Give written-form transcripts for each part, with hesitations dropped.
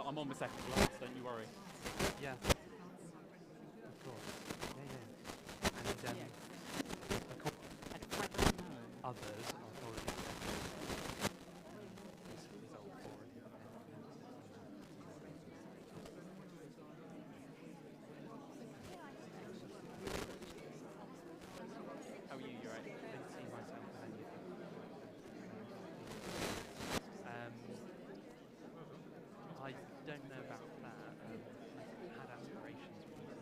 I'm on my second glass, don't you worry. Yeah. Of course. Yeah. And others are already result for it. How are you? You alright? I didn't see myself as anything. I don't know about that. I had aspirations when I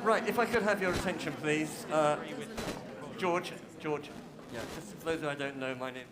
Right, if I could have your attention, please. George. Yeah, just for those who I don't know, my name.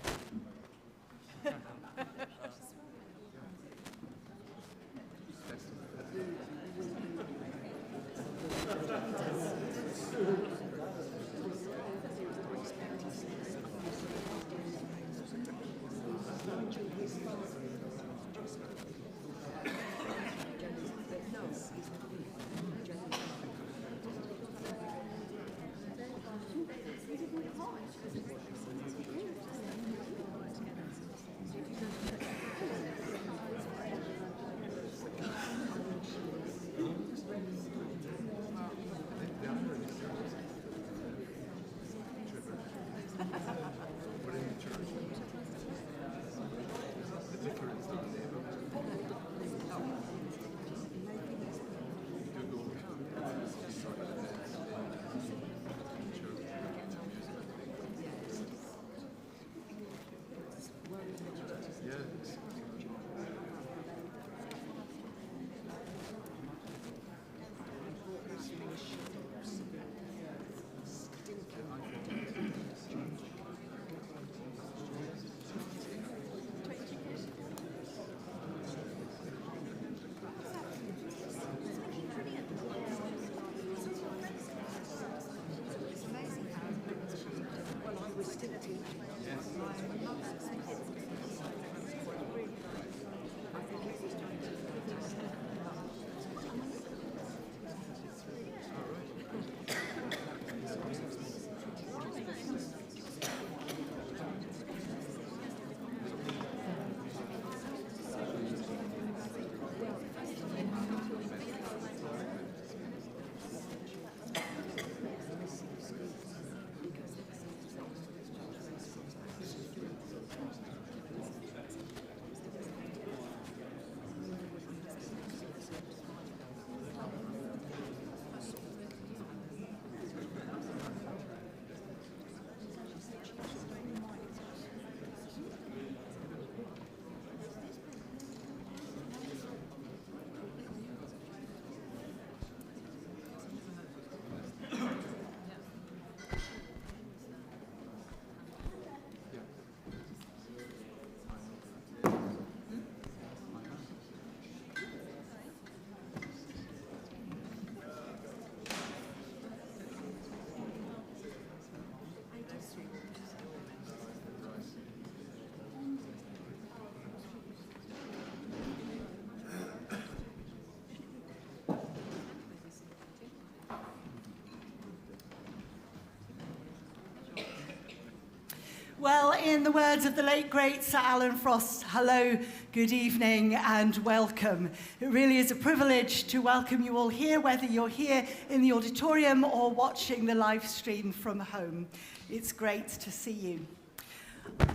Well, in the words of the late, great Sir Alan Frost, hello, good evening, and welcome. It really is a privilege to welcome you all here, whether you're here in the auditorium or watching the live stream from home. It's great to see you.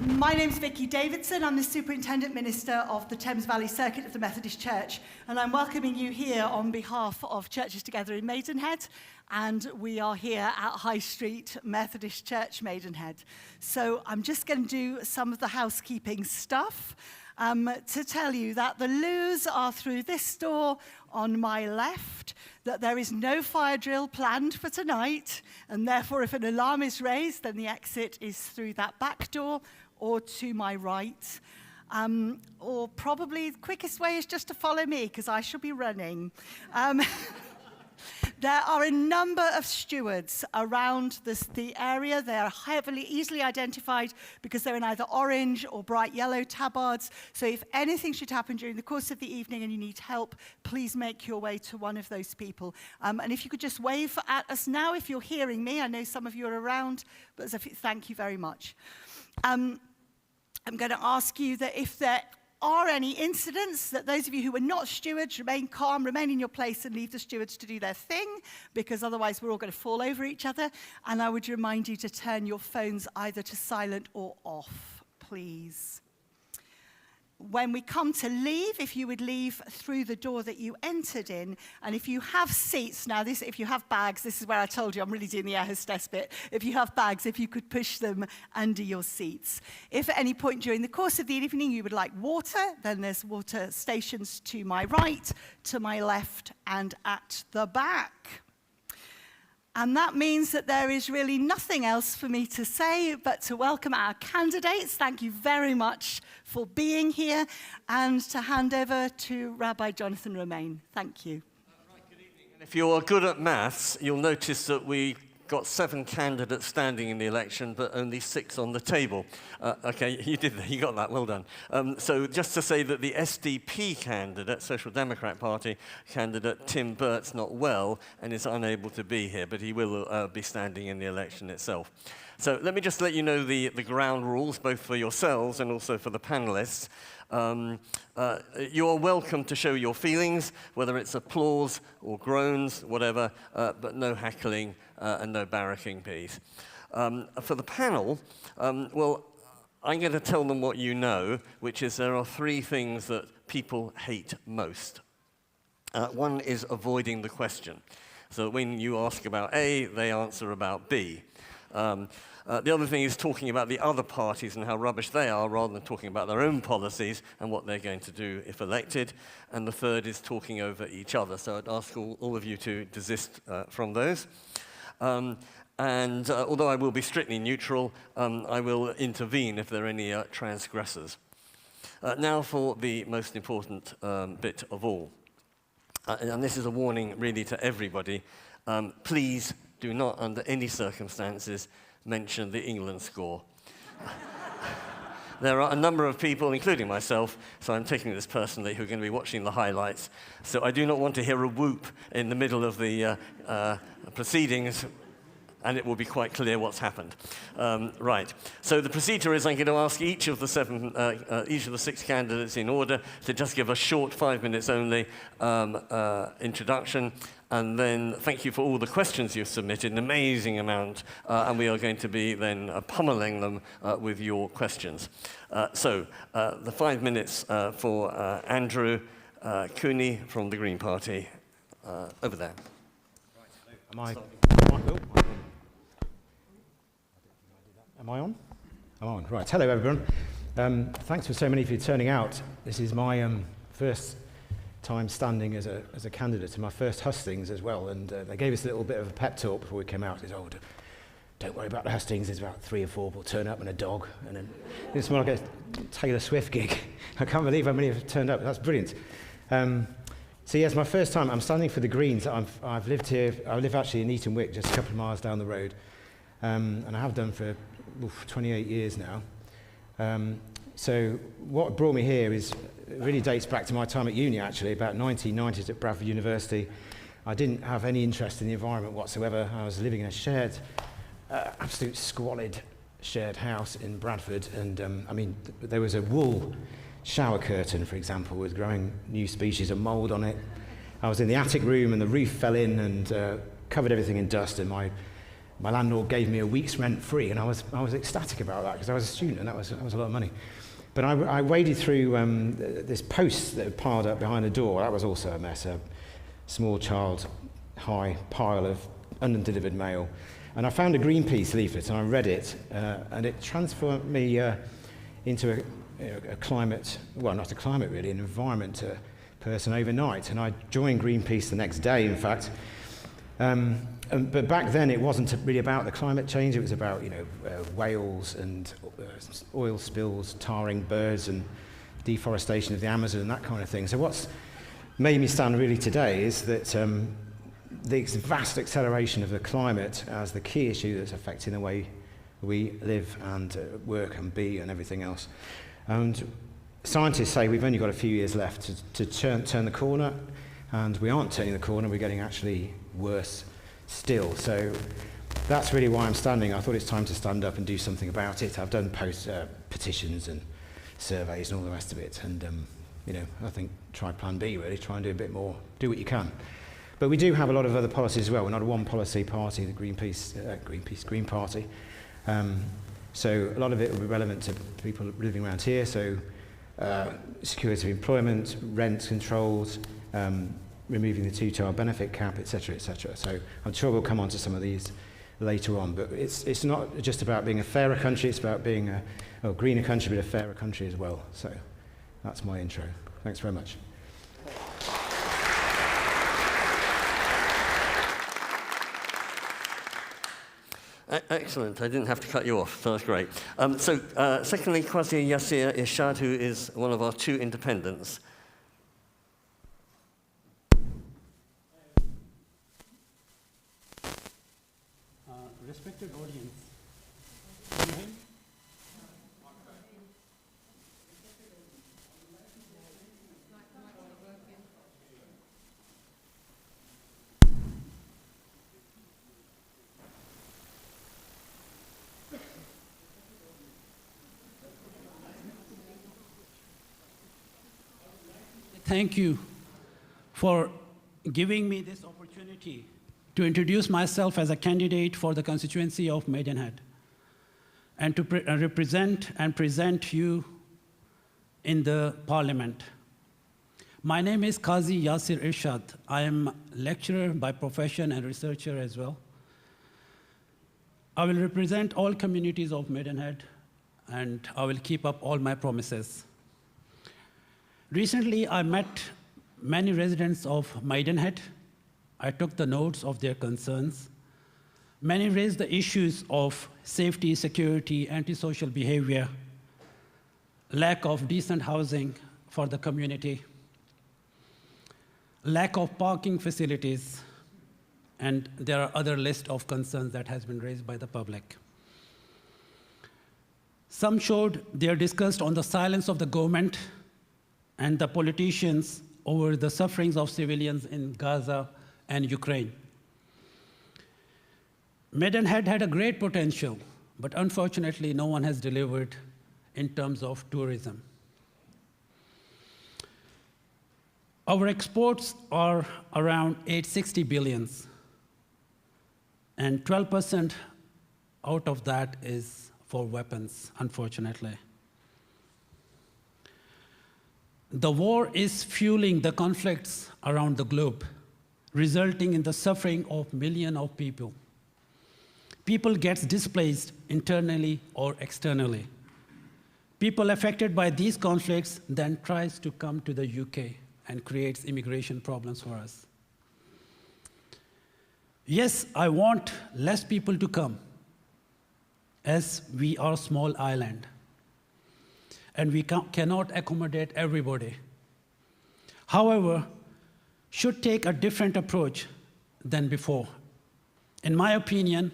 My name's Vicky Davidson. I'm the Superintendent Minister of the Thames Valley Circuit of the Methodist Church, and I'm welcoming you here on behalf of Churches Together in Maidenhead, and we are here at High Street Methodist Church, Maidenhead. So I'm just going to do some of the housekeeping stuff. to tell you that the loos are through this door on my left, that there is no fire drill planned for tonight, and therefore if an alarm is raised, then the exit is through that back door or to my right. Or probably the quickest way is just to follow me, because I shall be running. There are a number of stewards around the area. They are easily identified because they're in either orange or bright yellow tabards. So if anything should happen during the course of the evening and you need help, please make your way to one of those people. And if you could just wave at us now if you're hearing me. I know some of you are around, but thank you very much. I'm going to ask you that if there are any incidents, that those of you who are not stewards remain calm, remain in your place and leave the stewards to do their thing, because otherwise we're all going to fall over each other. And I would remind you to turn your phones either to silent or off, please. When we come to leave, if you would leave through the door that you entered in, and if you have seats, now if you have bags, this is where I told you I'm really doing the air hostess bit. If you have bags, if you could push them under your seats. If at any point during the course of the evening you would like water, then there's water stations to my right, to my left, and at the back. And that means that there is really nothing else for me to say but to welcome our candidates. Thank you very much for being here, and to hand over to Rabbi Jonathan Romain. Thank you. Right, good evening. And if you're good at maths, you'll notice that we got 7 candidates standing in the election, but only 6 on the table. Okay, you did that. You got that. Well done. So just to say that the SDP candidate, Social Democrat Party candidate, Tim Burt's not well and is unable to be here, but he will be standing in the election itself. So let me just let you know the ground rules, both for yourselves and also for the panelists. You're welcome to show your feelings, whether it's applause or groans, whatever, but no heckling and no barracking, please. For the panel, well, I'm going to tell them what you know, which is there are 3 things that people hate most. One is avoiding the question. So when you ask about A, they answer about B. The other thing is talking about the other parties and how rubbish they are, rather than talking about their own policies and what they're going to do if elected. And the third is talking over each other. So I'd ask all of you to desist from those. Although I will be strictly neutral, I will intervene if there are any transgressors. Now for the most important bit of all. And this is a warning really to everybody. Please do not, under any circumstances, mention the England score. There are a number of people, including myself, so I'm taking this personally, who are going to be watching the highlights. So I do not want to hear a whoop in the middle of the proceedings, and it will be quite clear what's happened. Right. So the procedure is I'm going to ask each of the 6 candidates in order to just give a short 5 minutes only introduction. And then thank you for all the questions you've submitted, an amazing amount, and we are going to be then pummeling them with your questions. So the 5 minutes for Andrew Cooney from the Green Party, over there. Am I on? I'm on. Right. Hello, everyone. Thanks for so many of you turning out. This is my first time standing as a candidate, and my first Hustings as well. And they gave us a little bit of a pep talk before we came out. They said, "Oh, don't worry about the Hustings. There's about 3 or 4 will turn up and a dog." And then it's more like a Taylor Swift gig. I can't believe how many have turned up. That's brilliant. So yes, my first time. I'm standing for the Greens. I've lived here. I live actually in Eaton Wick, just a couple of miles down the road, and I have done for 28 years now. So what brought me here is it really dates back to my time at uni, actually, about 1990s at Bradford University. I didn't have any interest in the environment whatsoever. I was living in a shared, absolute squalid shared house in Bradford, and I mean, there was a wool shower curtain, for example, with growing new species of mould on it. I was in the attic room, and the roof fell in and covered everything in dust, and my landlord gave me a week's rent free, and I was ecstatic about that because I was a student, and that was a lot of money. But I waded through this post that had piled up behind the door. That was also a mess, a small child-high pile of undelivered mail. And I found a Greenpeace leaflet, and I read it, and it transformed me into a climate, well, not a climate really, an environment person overnight. And I joined Greenpeace the next day, in fact. But back then, it wasn't really about the climate change. It was about, whales and oil spills, tarring birds, and deforestation of the Amazon and that kind of thing. So what's made me stand really today is that the vast acceleration of the climate as the key issue that's affecting the way we live and work and be and everything else. And scientists say we've only got a few years left to turn the corner, and we aren't turning the corner, we're getting actually worse still. So that's really why I'm standing. I thought it's time to stand up and do something about it. I've done petitions and surveys and all the rest of it, and I think try Plan B really, try and do a bit more, do what you can. But we do have a lot of other policies as well. We're not a one policy party, the Green Party. So a lot of it will be relevant to people living around here. So security of employment, rent controls, removing the two-child benefit cap, etc., etc. So I'm sure we'll come on to some of these later on. But it's not just about being a fairer country, it's about being a greener country, but a fairer country as well. So that's my intro. Thanks very much. Excellent. I didn't have to cut you off, so that's great. Secondly, Kwasi Yassir Irshad, who is one of our two independents. Respected audience, can you hear me? Thank you for giving me this opportunity to introduce myself as a candidate for the constituency of Maidenhead and to represent and present you in the parliament. My name is Qazi Yassir Irshad. I am a lecturer by profession and researcher as well. I will represent all communities of Maidenhead, and I will keep up all my promises. Recently, I met many residents of Maidenhead. I took the notes of their concerns. Many raised the issues of safety, security, antisocial behavior, lack of decent housing for the community, lack of parking facilities, and there are other list of concerns that has been raised by the public. Some showed their disgust on the silence of the government and the politicians over the sufferings of civilians in Gaza and Ukraine. Maidenhead had a great potential, but unfortunately, no one has delivered in terms of tourism. Our exports are around 860 billions, and 12% out of that is for weapons, unfortunately. The war is fueling the conflicts around the globe, resulting in the suffering of millions of people. People get displaced internally or externally. People affected by these conflicts then tries to come to the UK and creates immigration problems for us. Yes, I want less people to come, as we are a small island, and we cannot accommodate everybody. However, should take a different approach than before. In my opinion,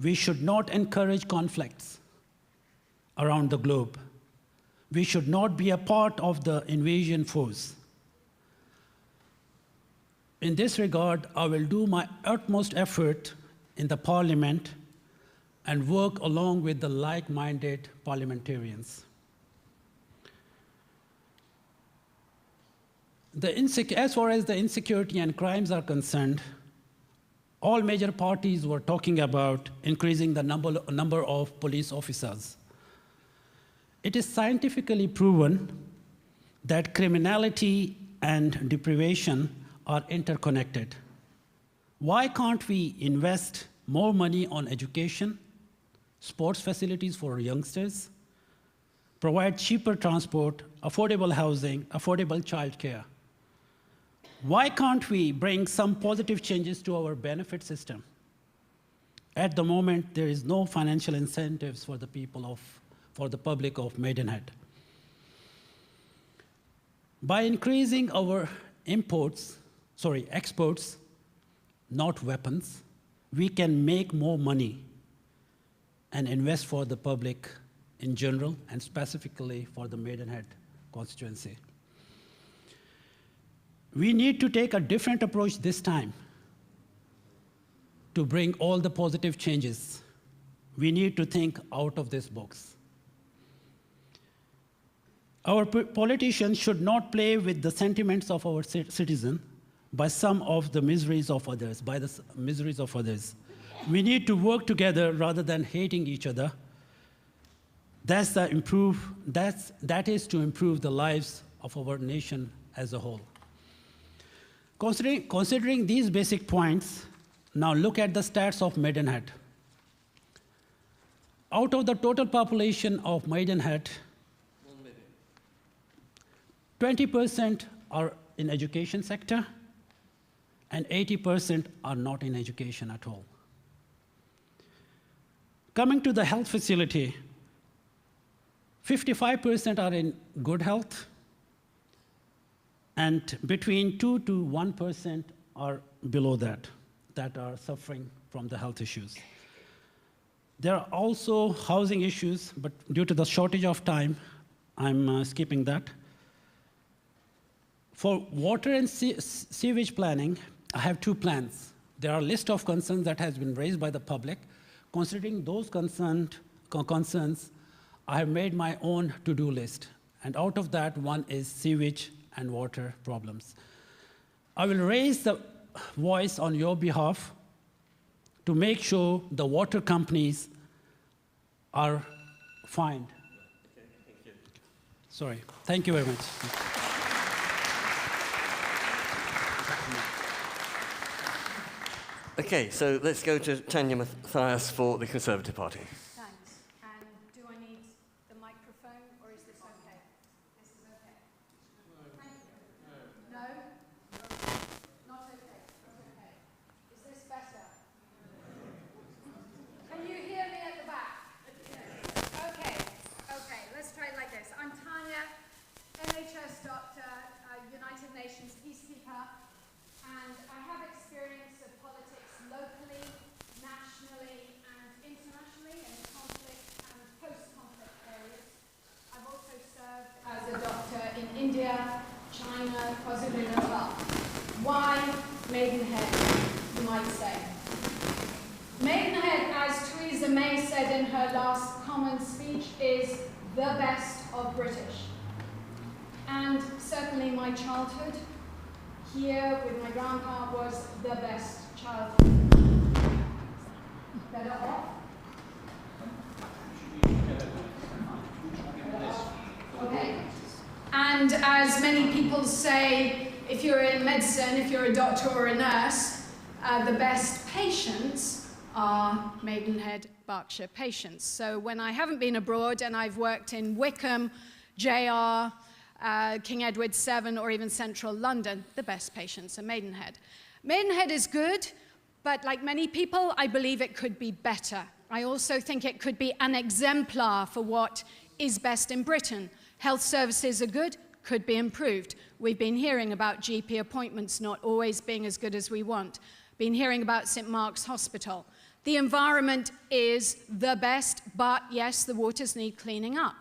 we should not encourage conflicts around the globe. We should not be a part of the invasion force. In this regard, I will do my utmost effort in the parliament and work along with the like-minded parliamentarians. As far as the insecurity and crimes are concerned, all major parties were talking about increasing the number of police officers. It is scientifically proven that criminality and deprivation are interconnected. Why can't we invest more money on education, sports facilities for youngsters, provide cheaper transport, affordable housing, affordable childcare. Why can't we bring some positive changes to our benefit system? At the moment, there is no financial incentives for the public of Maidenhead. By increasing our exports, not weapons, we can make more money and invest for the public in general and specifically for the Maidenhead constituency. We need to take a different approach this time to bring all the positive changes. We need to think out of this box. Our politicians should not play with the sentiments of our citizens by the miseries of others. We need to work together rather than hating each other. That is to improve the lives of our nation as a whole. Considering these basic points, now look at the stats of Maidenhead. Out of the total population of Maidenhead, 20% are in education sector, and 80% are not in education at all. Coming to the health facility, 55% are in good health, and between 2 to 1% are below that are suffering from the health issues. There are also housing issues, but due to the shortage of time, I'm skipping that. For water and sewage planning, I have 2 plans. There are a list of concerns that has been raised by the public. Considering those concerns, I have made my own to-do list. And out of that, one is sewage and water problems. I will raise the voice on your behalf to make sure the water companies are fined. Okay, thank you. Sorry. Thank you very much. Okay, so let's go to Tanya Mathias for the Conservative Party. Thanks. And do I need the microphone, or is this okay? This is okay. Thank you. No? Not okay. Okay. Is this better? Can you hear me at the back? Okay. Okay. Let's try it like this. I'm Tanya, NHS doctor, United Nations peacekeeper, and I have experience of politics locally, nationally, and internationally in conflict and post-conflict areas. I've also served as a doctor in India, China, KwaZulu-Natal. Why Maidenhead, you might say? Maidenhead, as Theresa May said in her last Commons speech, is the best of British. And certainly my childhood here with my grandpa was the best childhood. Better off? Okay. And as many people say, if you're in medicine, if you're a doctor or a nurse, the best patients are Maidenhead, Berkshire patients. So when I haven't been abroad and I've worked in Wickham, JR, King Edward VII, or even central London, the best patients are Maidenhead. Maidenhead is good, but like many people, I believe it could be better. I also think it could be an exemplar for what is best in Britain. Health services are good, could be improved. We've been hearing about GP appointments not always being as good as we want. Been hearing about St. Mark's Hospital. The environment is the best, but yes, the waters need cleaning up.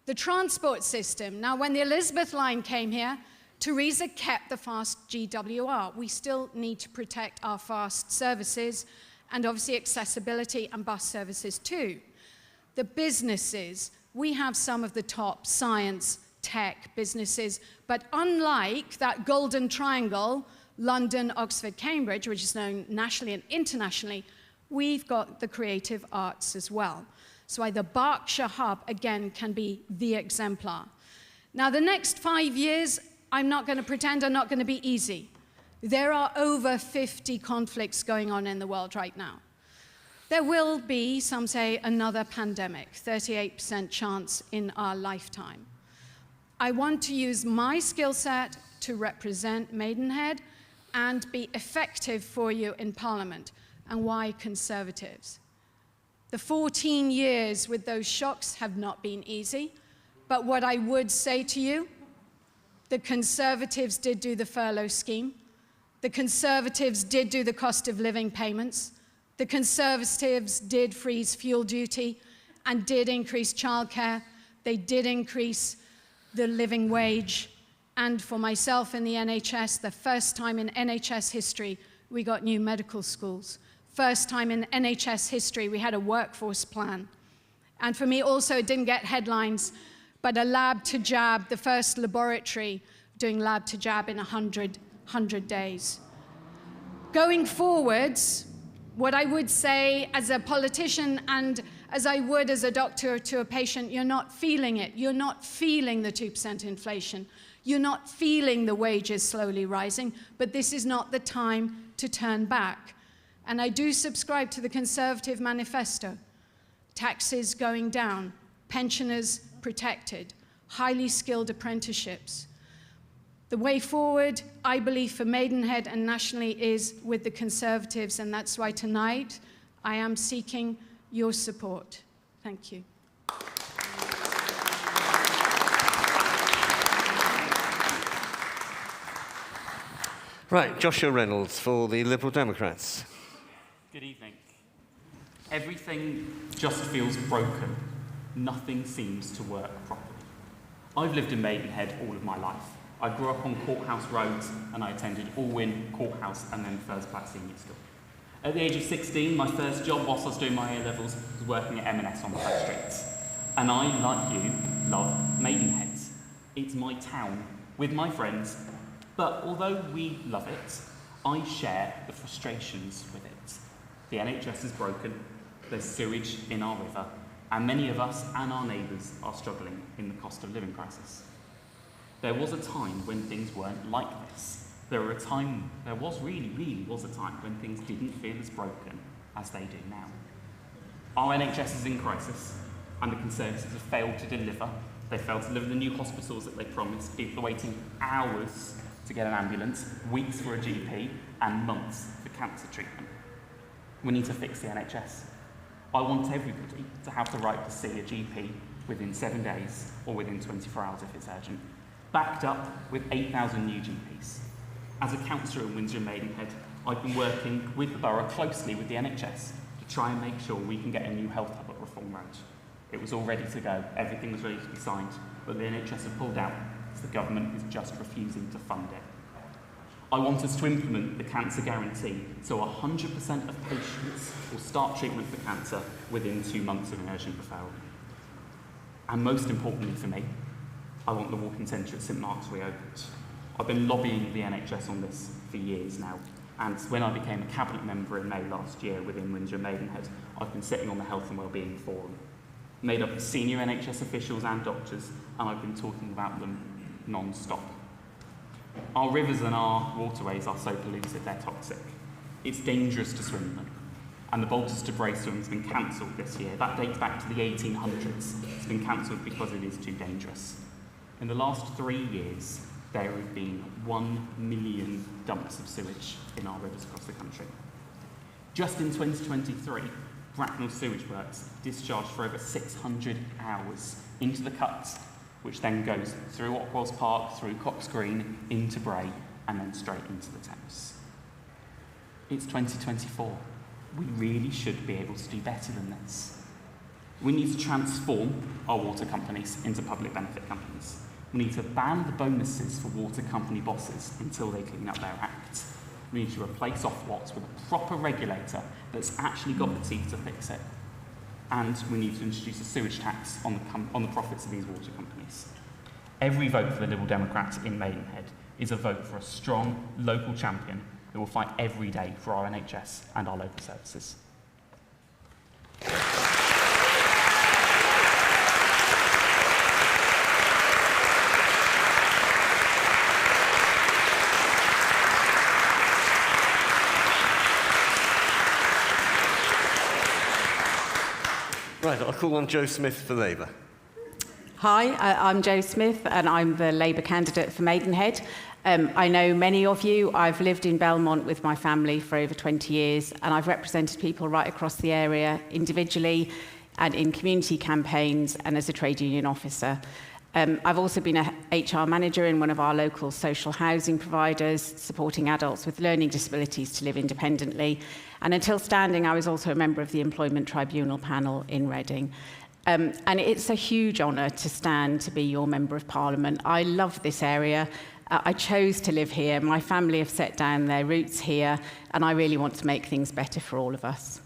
The transport system. Now, when the Elizabeth line came here, Theresa kept the fast GWR. We still need to protect our fast services and obviously accessibility and bus services too. The businesses, we have some of the top science, tech businesses, but unlike that golden triangle, London, Oxford, Cambridge, which is known nationally and internationally, we've got the creative arts as well. So why the Berkshire hub, again, can be the exemplar. Now, the next 5 years, I'm not going to pretend are not going to be easy. There are over 50 conflicts going on in the world right now. There will be, some say, another pandemic, 38% chance in our lifetime. I want to use my skill set to represent Maidenhead and be effective for you in Parliament. And why Conservatives? The 14 years with those shocks have not been easy, but what I would say to you, the Conservatives did do the furlough scheme. The Conservatives did do the cost of living payments. The Conservatives did freeze fuel duty and did increase childcare. They did increase the living wage. And for myself in the NHS, the first time in NHS history, we got new medical schools. First time in NHS history, we had a workforce plan. And for me also, it didn't get headlines, but a lab to jab, the first laboratory doing lab to jab in 100 days. Going forwards, what I would say as a politician and as I would as a doctor to a patient, you're not feeling it. You're not feeling the 2% inflation. You're not feeling the wages slowly rising, but this is not the time to turn back. And I do subscribe to the Conservative manifesto. Taxes going down, pensioners protected, highly skilled apprenticeships. The way forward, I believe, for Maidenhead and nationally is with the Conservatives, and that's why tonight I am seeking your support. Thank you. Right, Joshua Reynolds for the Liberal Democrats. Good evening. Everything just feels broken. Nothing seems to work properly. I've lived in Maidenhead all of my life. I grew up on Courthouse Road and I attended Allwyn, Courthouse and then First Black Senior School. At the age of 16, my first job whilst I was doing my A-levels was working at M&S on the high street. And I, like you, love Maidenhead. It's my town with my friends, but although we love it, I share the frustrations with it. The NHS is broken, there's sewage in our river, and many of us and our neighbours are struggling in the cost of living crisis. There was a time when things weren't like this. There was really was a time when things didn't feel as broken as they do now. Our NHS is in crisis, and the Conservatives have failed to deliver. They failed to deliver the new hospitals that they promised. People are waiting hours to get an ambulance, weeks for a GP, and months for cancer treatment. We need to fix the NHS. I want everybody to have the right to see a GP within 7 days or within 24 hours if it's urgent, backed up with 8,000 new GPs. As a councillor in Windsor and Maidenhead, I've been working with the borough closely with the NHS to try and make sure we can get a new health hub at Reform Road. It was all ready to go, everything was ready to be signed, but the NHS have pulled out because the government is just refusing to fund it. I want us to implement the cancer guarantee so 100% of patients will start treatment for cancer within 2 months of an urgent referral. And most importantly for me, I want the walk-in centre at St Mark's reopened. I've been lobbying the NHS on this for years now, and when I became a cabinet member in May last year within Windsor and Maidenhead, I've been sitting on the Health and Wellbeing Forum, made up of senior NHS officials and doctors, and I've been talking about them non-stop. Our rivers and our waterways are so polluted, they're toxic. It's dangerous to swim in them. And the Bolters to Bray swim has been cancelled this year. That dates back to the 1800s. It's been cancelled because it is too dangerous. In the last 3 years, there have been 1 million dumps of sewage in our rivers across the country. Just in 2023, Bracknell Sewage Works discharged for over 600 hours into the cuts, which then goes through Ockwells Park, through Cox Green, into Bray, and then straight into the Thames. It's 2024. We really should be able to do better than this. We need to transform our water companies into public benefit companies. We need to ban the bonuses for water company bosses until they clean up their act. We need to replace Ofwat with a proper regulator that's actually got the teeth to fix it. And we need to introduce a sewage tax on the profits of these water companies. Every vote for the Liberal Democrats in Maidenhead is a vote for a strong local champion who will fight every day for our NHS and our local services. Right, I'll call on Jo Smith for Labour. Hi, I'm Jo Smith and I'm the Labour candidate for Maidenhead. I know many of you. I've lived in Belmont with my family for over 20 years and I've represented people right across the area individually and in community campaigns and as a trade union officer. I've also been a HR manager in one of our local social housing providers, supporting adults with learning disabilities to live independently. And until standing, I was also a member of the Employment Tribunal panel in Reading. And it's a huge honour to stand to be your Member of Parliament. I love this area. I chose to live here. My family have set down their roots here, and I really want to make things better for all of us.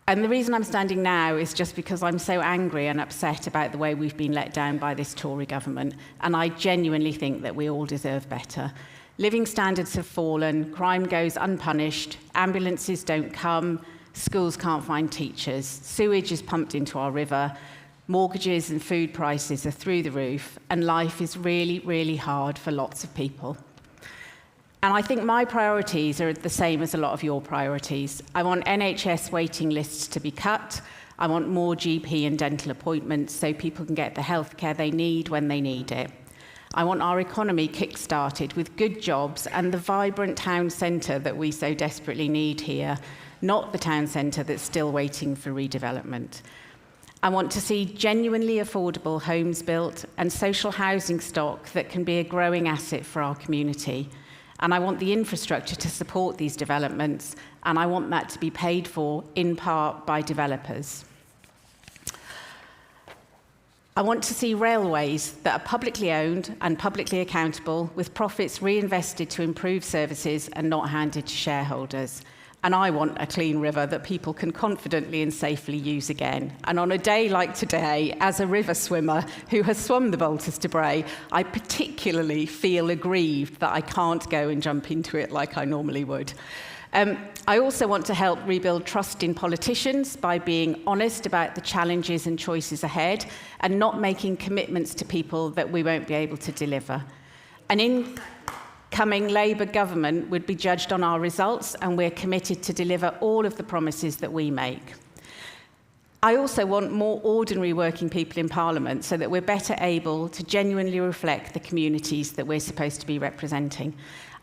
And the reason I'm standing now is just because I'm so angry and upset about the way we've been let down by this Tory government, and I genuinely think that we all deserve better. Living standards have fallen, crime goes unpunished, ambulances don't come, schools can't find teachers, sewage is pumped into our river, mortgages and food prices are through the roof, and life is really, really hard for lots of people. And I think my priorities are the same as a lot of your priorities. I want NHS waiting lists to be cut. I want more GP and dental appointments so people can get the healthcare they need when they need it. I want our economy kick-started with good jobs and the vibrant town centre that we so desperately need here, not the town centre that's still waiting for redevelopment. I want to see genuinely affordable homes built and social housing stock that can be a growing asset for our community. And I want the infrastructure to support these developments, and I want that to be paid for, in part, by developers. I want to see railways that are publicly owned and publicly accountable, with profits reinvested to improve services and not handed to shareholders. And I want a clean river that people can confidently and safely use again. And on a day like today, as a river swimmer who has swum the Baltus to Bray, I particularly feel aggrieved that I can't go and jump into it like I normally would. I also want to help rebuild trust in politicians by being honest about the challenges and choices ahead and not making commitments to people that we won't be able to deliver. An incoming Labour government would be judged on our results, and we're committed to deliver all of the promises that we make. I also want more ordinary working people in Parliament so that we're better able to genuinely reflect the communities that we're supposed to be representing.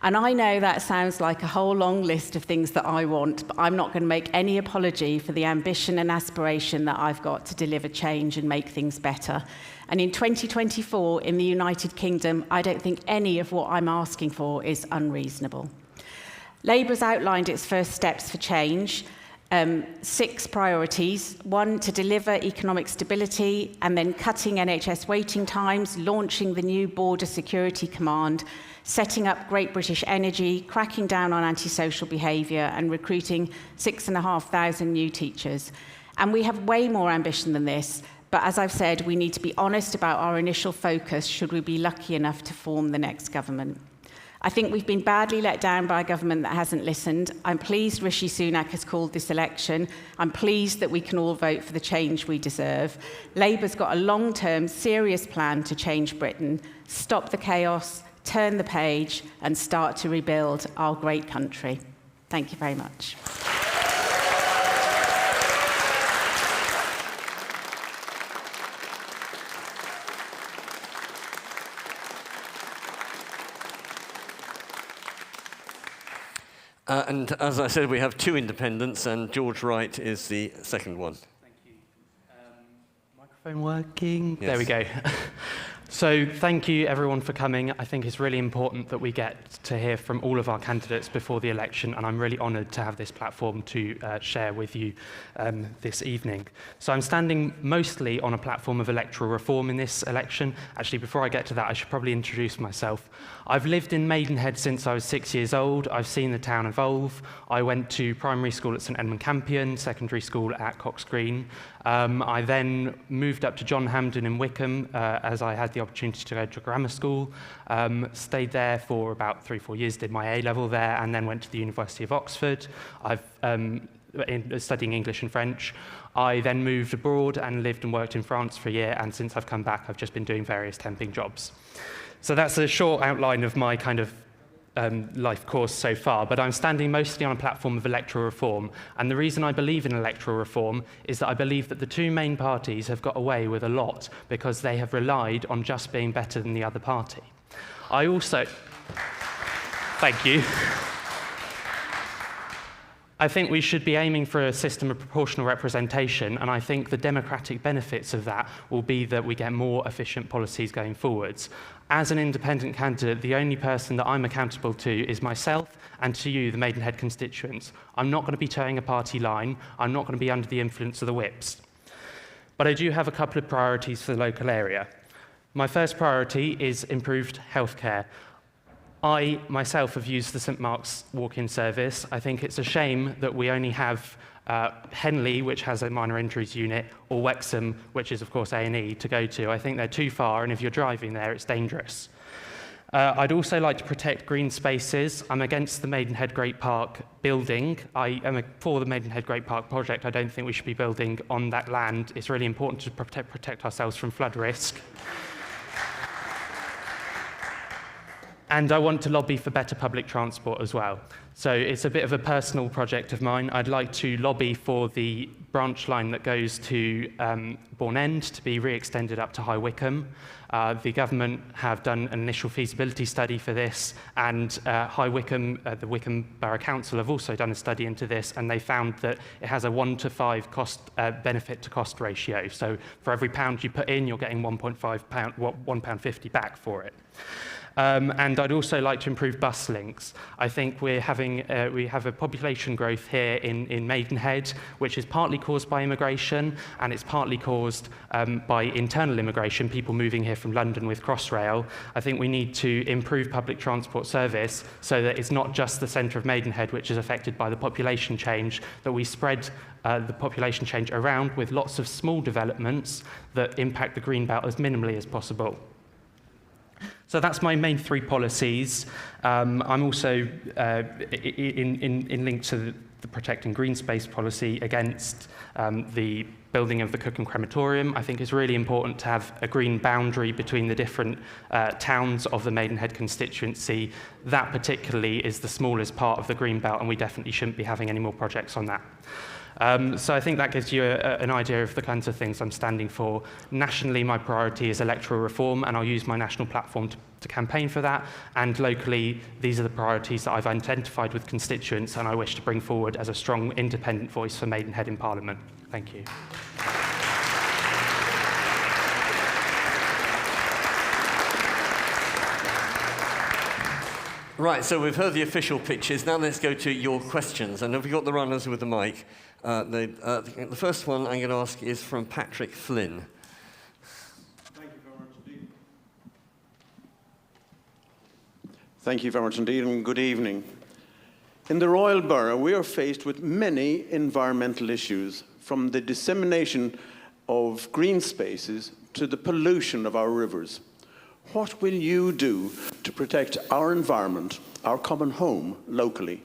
And I know that sounds like a whole long list of things that I want, but I'm not going to make any apology for the ambition and aspiration that I've got to deliver change and make things better. And in 2024, in the United Kingdom, I don't think any of what I'm asking for is unreasonable. Labour's outlined its first steps for change, 6 priorities. 1, to deliver economic stability, and then cutting NHS waiting times, launching the new Border Security Command, setting up Great British Energy, cracking down on antisocial behaviour, and recruiting 6,500 new teachers. And we have way more ambition than this, but as I've said, we need to be honest about our initial focus should we be lucky enough to form the next government. I think we've been badly let down by a government that hasn't listened. I'm pleased Rishi Sunak has called this election. I'm pleased that we can all vote for the change we deserve. Labour's got a long-term, serious plan to change Britain, stop the chaos, turn the page, and start to rebuild our great country. Thank you very much. And as I said, we have 2 independents, and George Wright is the second one. Thank you. Microphone working? Yes. There we go. So thank you everyone for coming. I think it's really important that we get to hear from all of our candidates before the election, and I'm really honoured to have this platform to share with you this evening. So I'm standing mostly on a platform of electoral reform in this election. Actually, before I get to that, I should probably introduce myself. I've lived in Maidenhead since I was 6 years old. I've seen the town evolve. I went to primary school at St Edmund Campion, secondary school at Cox Green. I then moved up to John Hampden in Wickham as I had the opportunity to go to grammar school. Stayed there for about 3-4 years, did my A-level there, and then went to the University of Oxford. I've studying English and French. I then moved abroad and lived and worked in France for a year, and since I've come back, I've just been doing various temping jobs. So that's a short outline of my kind of life course so far, but I'm standing mostly on a platform of electoral reform. And the reason I believe in electoral reform is that I believe that the two main parties have got away with a lot because they have relied on just being better than the other party. I also... Thank you. I think we should be aiming for a system of proportional representation, and I think the democratic benefits of that will be that we get more efficient policies going forwards. As an independent candidate, the only person that I'm accountable to is myself and to you, the Maidenhead constituents. I'm not going to be towing a party line. I'm not going to be under the influence of the whips. But I do have a couple of priorities for the local area. My first priority is improved healthcare. I myself have used the St Mark's walk-in service. I think it's a shame that we only have Henley, which has a minor injuries unit, or Wexham, which is of course A&E, to go to. I think they're too far, and if you're driving there, it's dangerous. I'd also like to protect green spaces. I'm against the Maidenhead Great Park building. I am for the Maidenhead Great Park project. I don't think we should be building on that land. It's really important to protect ourselves from flood risk. And I want to lobby for better public transport as well. So it's a bit of a personal project of mine. I'd like to lobby for the branch line that goes to Bourne End to be re-extended up to High Wycombe. The government have done an initial feasibility study for this, and High Wycombe, the Wycombe Borough Council have also done a study into this, and they found that it has a 1 to 5 cost benefit to cost ratio. So for every pound you put in, you're getting £1.50 back for it. And I'd also like to improve bus links. I think we have a population growth here in Maidenhead, which is partly caused by immigration, and it's partly caused by internal immigration, people moving here from London with Crossrail. I think we need to improve public transport service so that it's not just the centre of Maidenhead which is affected by the population change, that we spread the population change around with lots of small developments that impact the green belt as minimally as possible. So that's my main 3 policies. I'm also, in link to the protecting green space policy, against the building of the Cookham crematorium. I think it's really important to have a green boundary between the different towns of the Maidenhead constituency. That particularly is the smallest part of the green belt, and we definitely shouldn't be having any more projects on that. So I think that gives you an idea of the kinds of things I'm standing for. Nationally, my priority is electoral reform, and I'll use my national platform to campaign for that. And locally, these are the priorities that I've identified with constituents, and I wish to bring forward as a strong, independent voice for Maidenhead in Parliament. Thank you. Right, so we've heard the official pitches. Now let's go to your questions. And have we got the runners with the mic? The first one I'm going to ask is from Patrick Flynn. Thank you very much indeed. Thank you very much indeed, and good evening. In the Royal Borough, we are faced with many environmental issues, from the dissemination of green spaces to the pollution of our rivers. What will you do to protect our environment, our common home, locally?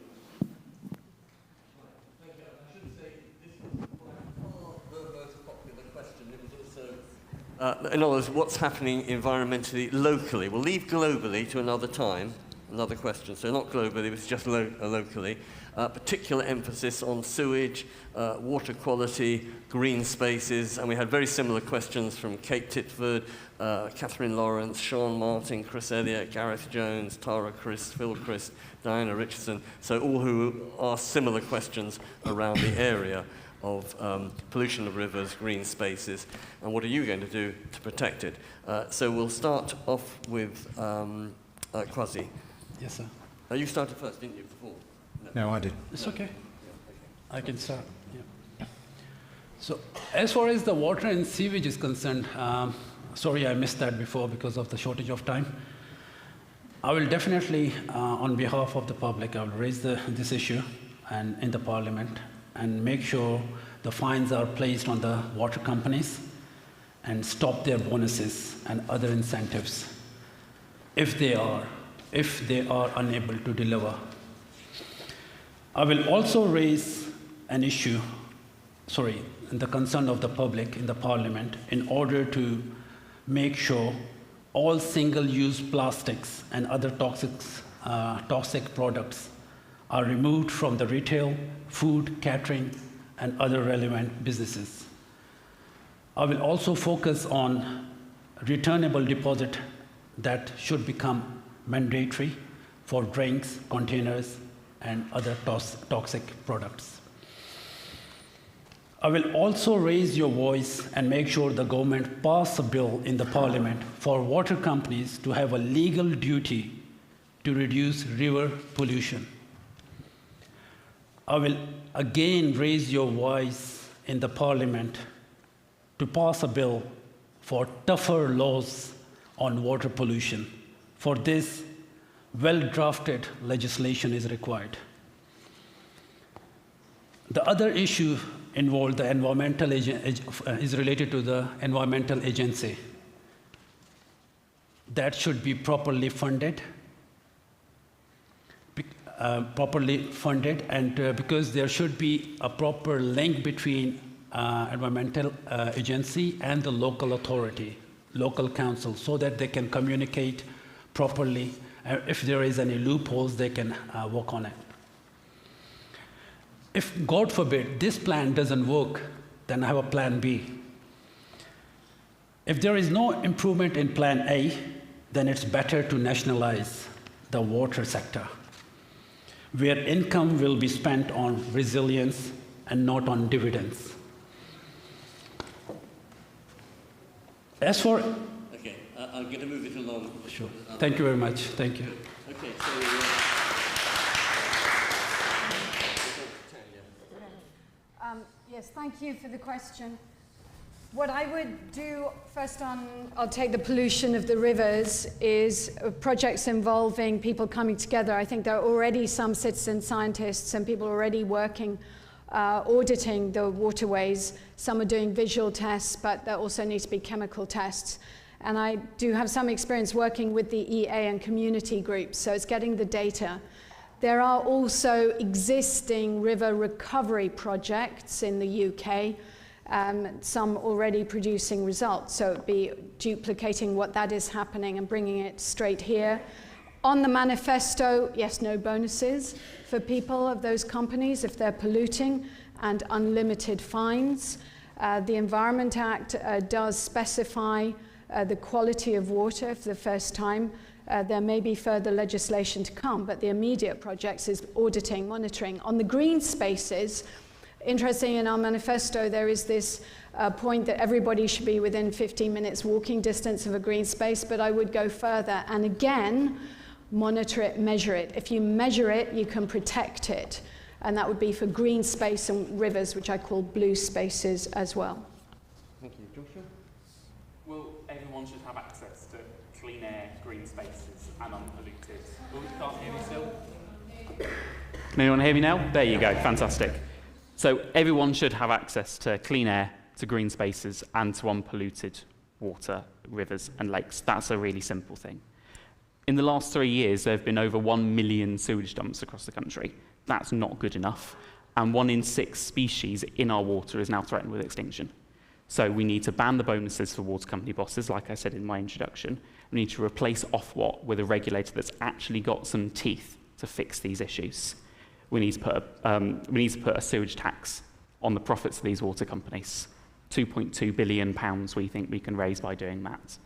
In other words, what's happening environmentally locally? We'll leave globally to another time, another question. So not globally, it's just locally. Particular emphasis on sewage, water quality, green spaces, and we had very similar questions from Kate Titford, Catherine Lawrence, Sean Martin, Chris Elliott, Gareth Jones, Tara Christ, Phil Christ, Diana Richardson, so all who asked similar questions around the area of pollution of rivers, green spaces, and what are you going to do to protect it? So we'll start off with Kwasi. Yes, sir. You started first, didn't you, before? No, I did. It's okay. I can start. Yeah. So as far as the water and sewage is concerned, sorry I missed that before because of the shortage of time. I will definitely, on behalf of the public, I will raise this issue and in the Parliament and make sure the fines are placed on the water companies and stop their bonuses and other incentives if they are unable to deliver. I will also raise an issue, the concern of the public in the Parliament in order to make sure all single-use plastics and other toxic toxic products are removed from the retail, food, catering, and other relevant businesses. I will also focus on returnable deposit that should become mandatory for drinks, containers, and other toxic products. I will also raise your voice and make sure the government pass a bill in the parliament for water companies to have a legal duty to reduce river pollution. I will again raise your voice in the parliament to pass a bill for tougher laws on water pollution. For this, well-drafted legislation is required. The other issue involved the environmental is related to the environmental agency. That should be properly funded, and because there should be a proper link between environmental agency and the local authority, local council, so that they can communicate properly. If there is any loopholes, they can work on it. If, God forbid, this plan doesn't work, then I have a plan B. If there is no improvement in plan A, then it's better to nationalize the water sector, where income will be spent on resilience and not on dividends. As for... Okay, I'm going to move it along. Sure. Thank you very much. Thank you. Okay, so... Yes, thank you for the question. What I would do first I'll take the pollution of the rivers, is projects involving people coming together. I think there are already some citizen scientists and people already working, auditing the waterways. Some are doing visual tests, but there also need to be chemical tests. And I do have some experience working with the EA and community groups, so it's getting the data. There are also existing river recovery projects in the UK, some already producing results, so it'd be duplicating what that is happening and bringing it straight here. On the manifesto, yes, no bonuses for people of those companies if they're polluting, and unlimited fines. The Environment Act does specify the quality of water for the first time. There may be further legislation to come, but the immediate projects is auditing, monitoring. On the green spaces, interesting, in our manifesto, there is this point that everybody should be within 15 minutes walking distance of a green space, but I would go further and again, monitor it, measure it. If you measure it, you can protect it. And that would be for green space and rivers, which I call blue spaces as well. Thank you. Joshua? Well, everyone should have access to clean air, green spaces, and unpolluted. Oh, you can't hear me still? Can anyone hear me now? There you go, fantastic. So everyone should have access to clean air, to green spaces, and to unpolluted water, rivers, and lakes. That's a really simple thing. In the last 3 years, there have been over 1 million sewage dumps across the country. That's not good enough. And 1 in 6 species in our water is now threatened with extinction. So we need to ban the bonuses for water company bosses, like I said in my introduction. We need to replace Ofwat with a regulator that's actually got some teeth to fix these issues. We need to put a sewage tax on the profits of these water companies. £2.2 billion we think we can raise by doing that.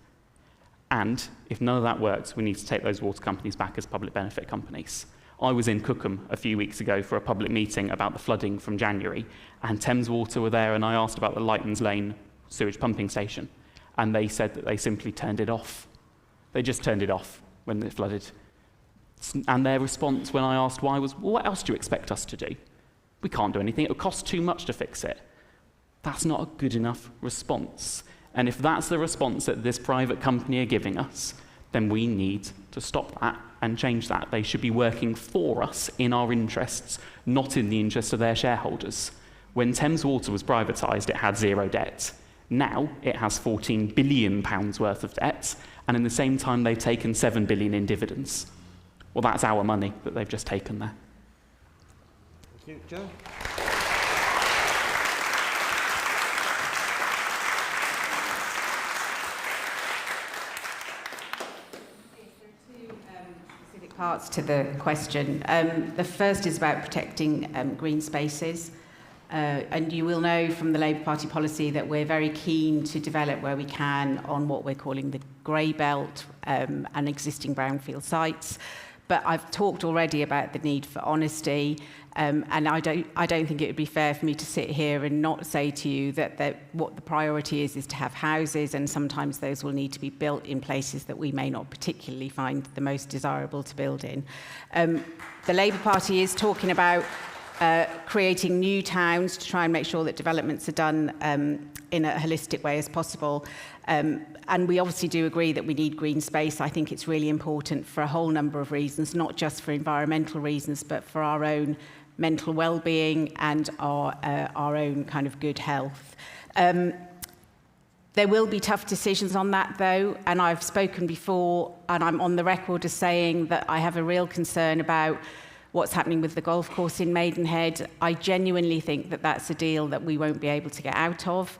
And if none of that works, we need to take those water companies back as public benefit companies. I was in Cookham a few weeks ago for a public meeting about the flooding from January, and Thames Water were there, and I asked about the Lightons Lane sewage pumping station, and they said that they simply turned it off. They just turned it off when it flooded. And their response when I asked why was, well, what else do you expect us to do? We can't do anything. It would cost too much to fix it. That's not a good enough response. And if that's the response that this private company are giving us, then we need to stop that and change that. They should be working for us in our interests, not in the interests of their shareholders. When Thames Water was privatised, it had zero debt. Now it has £14 billion worth of debt, and in the same time they've taken £7 billion in dividends. Well, that's our money that they've just taken there. Thank you. Joe? parts to the question. The first is about protecting green spaces. And you will know from the Labour Party policy that we're very keen to develop where we can on what we're calling the grey belt and existing brownfield sites. But I've talked already about the need for honesty, and I don't think it would be fair for me to sit here and not say to you that what the priority is to have houses, and sometimes those will need to be built in places that we may not particularly find the most desirable to build in. The Labour Party is talking about creating new towns to try and make sure that developments are done in a holistic way as possible. And we obviously do agree that we need green space. I think it's really important for a whole number of reasons, not just for environmental reasons, but for our own mental well-being and our own kind of good health. There will be tough decisions on that, though, and I've spoken before, and I'm on the record as saying that I have a real concern about what's happening with the golf course in Maidenhead. I genuinely think that that's a deal that we won't be able to get out of.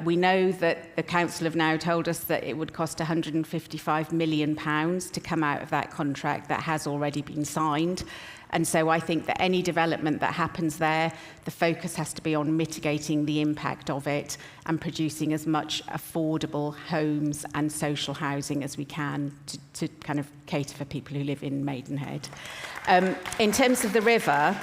We know that the council have now told us that it would cost £155 million to come out of that contract that has already been signed. And so I think that any development that happens there, the focus has to be on mitigating the impact of it and producing as much affordable homes and social housing as we can to kind of cater for people who live in Maidenhead. In terms of the river,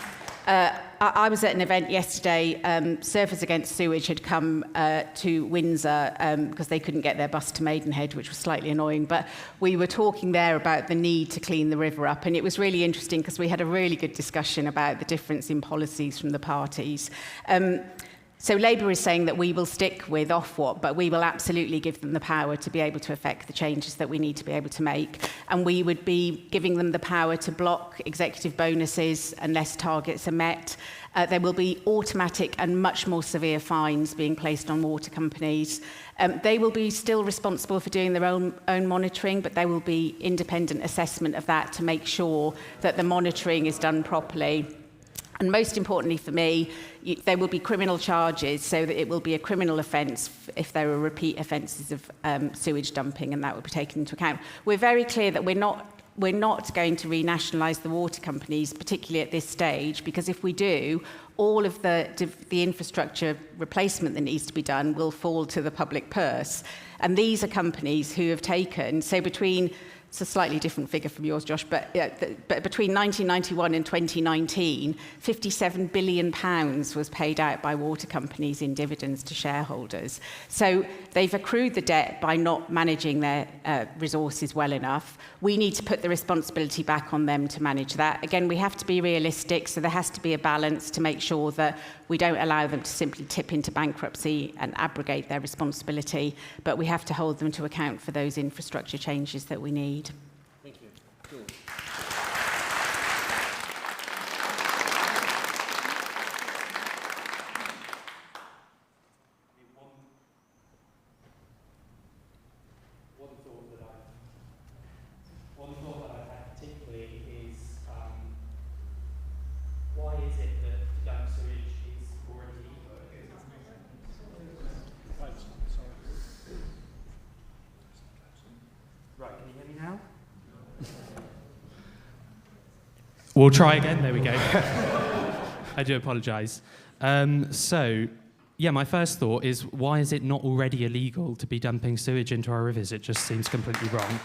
I was at an event yesterday. Surfers Against Sewage had come to Windsor because they couldn't get their bus to Maidenhead, which was slightly annoying. But we were talking there about the need to clean the river up. And it was really interesting because we had a really good discussion about the difference in policies from the parties. So Labour is saying that we will stick with Ofwat, but we will absolutely give them the power to be able to effect the changes that we need to be able to make. And we would be giving them the power to block executive bonuses unless targets are met. There will be automatic and much more severe fines being placed on water companies. They will be still responsible for doing their own monitoring, but there will be independent assessment of that to make sure that the monitoring is done properly. And most importantly for me, there will be criminal charges, so that it will be a criminal offence if there are repeat offences of sewage dumping, and that will be taken into account. We're very clear that we're not going to renationalise the water companies, particularly at this stage, because if we do, all of the infrastructure replacement that needs to be done will fall to the public purse. And these are companies who have taken, so between... It's a slightly different figure from yours, Josh, but between 1991 and 2019, £57 billion was paid out by water companies in dividends to shareholders. So they've accrued the debt by not managing their resources well enough. We need to put the responsibility back on them to manage that. Again, we have to be realistic, so there has to be a balance to make sure that we don't allow them to simply tip into bankruptcy and abrogate their responsibility, but we have to hold them to account for those infrastructure changes that we need. Thank you. Cool. One thought that I've had particularly is why is it that the dump sewage is already Right, can you hear me now? We'll try again. There we go. I do apologise. Yeah, my first thought is, why is it not already illegal to be dumping sewage into our rivers? It just seems completely wrong.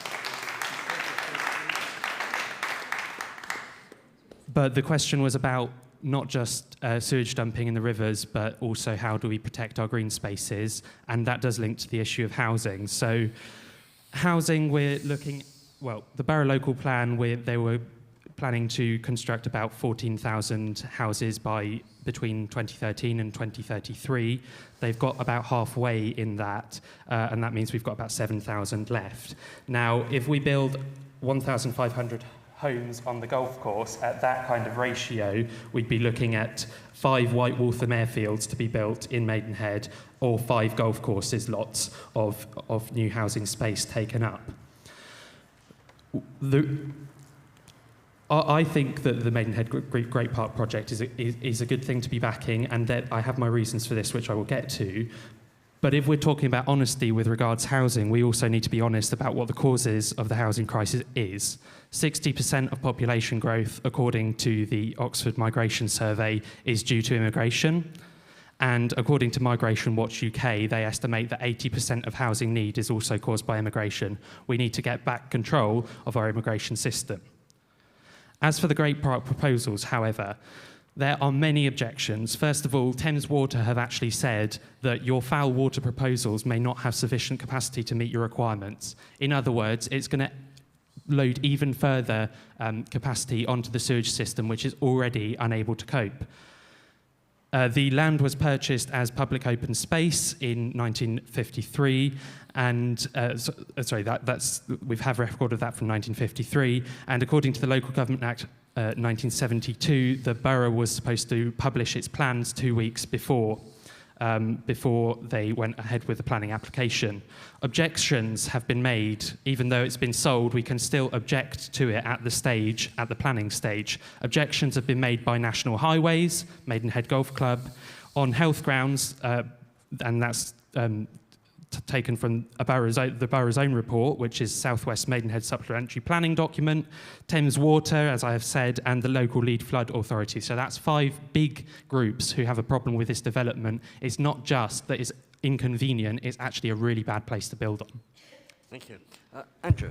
But the question was about not just sewage dumping in the rivers, but also how do we protect our green spaces? And that does link to the issue of housing. So housing, we're looking, well, the Borough Local Plan, they were planning to construct about 14,000 houses by between 2013 and 2033. They've got about halfway in that, and that means we've got about 7,000 left. Now, if we build 1,500 homes on the golf course at that kind of ratio, we'd be looking at 5 White Waltham airfields to be built in Maidenhead, or 5 golf courses, lots of new housing space taken up. I think that the Maidenhead Great Park project is a good thing to be backing, and that I have my reasons for this, which I will get to. But if we're talking about honesty with regards to housing, we also need to be honest about what the causes of the housing crisis is. 60% of population growth, according to the Oxford Migration Survey, is due to immigration. And according to Migration Watch UK, they estimate that 80% of housing need is also caused by immigration. We need to get back control of our immigration system. As for the Great Park proposals, however, there are many objections. First of all, Thames Water have actually said that your foul water proposals may not have sufficient capacity to meet your requirements. In other words, it's going to load even further capacity onto the sewage system, which is already unable to cope. The land was purchased as public open space in 1953, and we have a record of that from 1953. And according to the Local Government Act 1972, the borough was supposed to publish its plans 2 weeks before they went ahead with the planning application. Objections have been made. Even though it's been sold, we can still object to it at the planning stage. Objections have been made by National Highways, Maidenhead Golf Club, on health grounds, and that's taken from the borough's own report, which is South West Maidenhead Supplementary Planning Document, Thames Water, as I have said, and the local lead flood authority. So that's 5 big groups who have a problem with this development. It's not just that it's inconvenient, it's actually a really bad place to build on. Thank you. Andrew.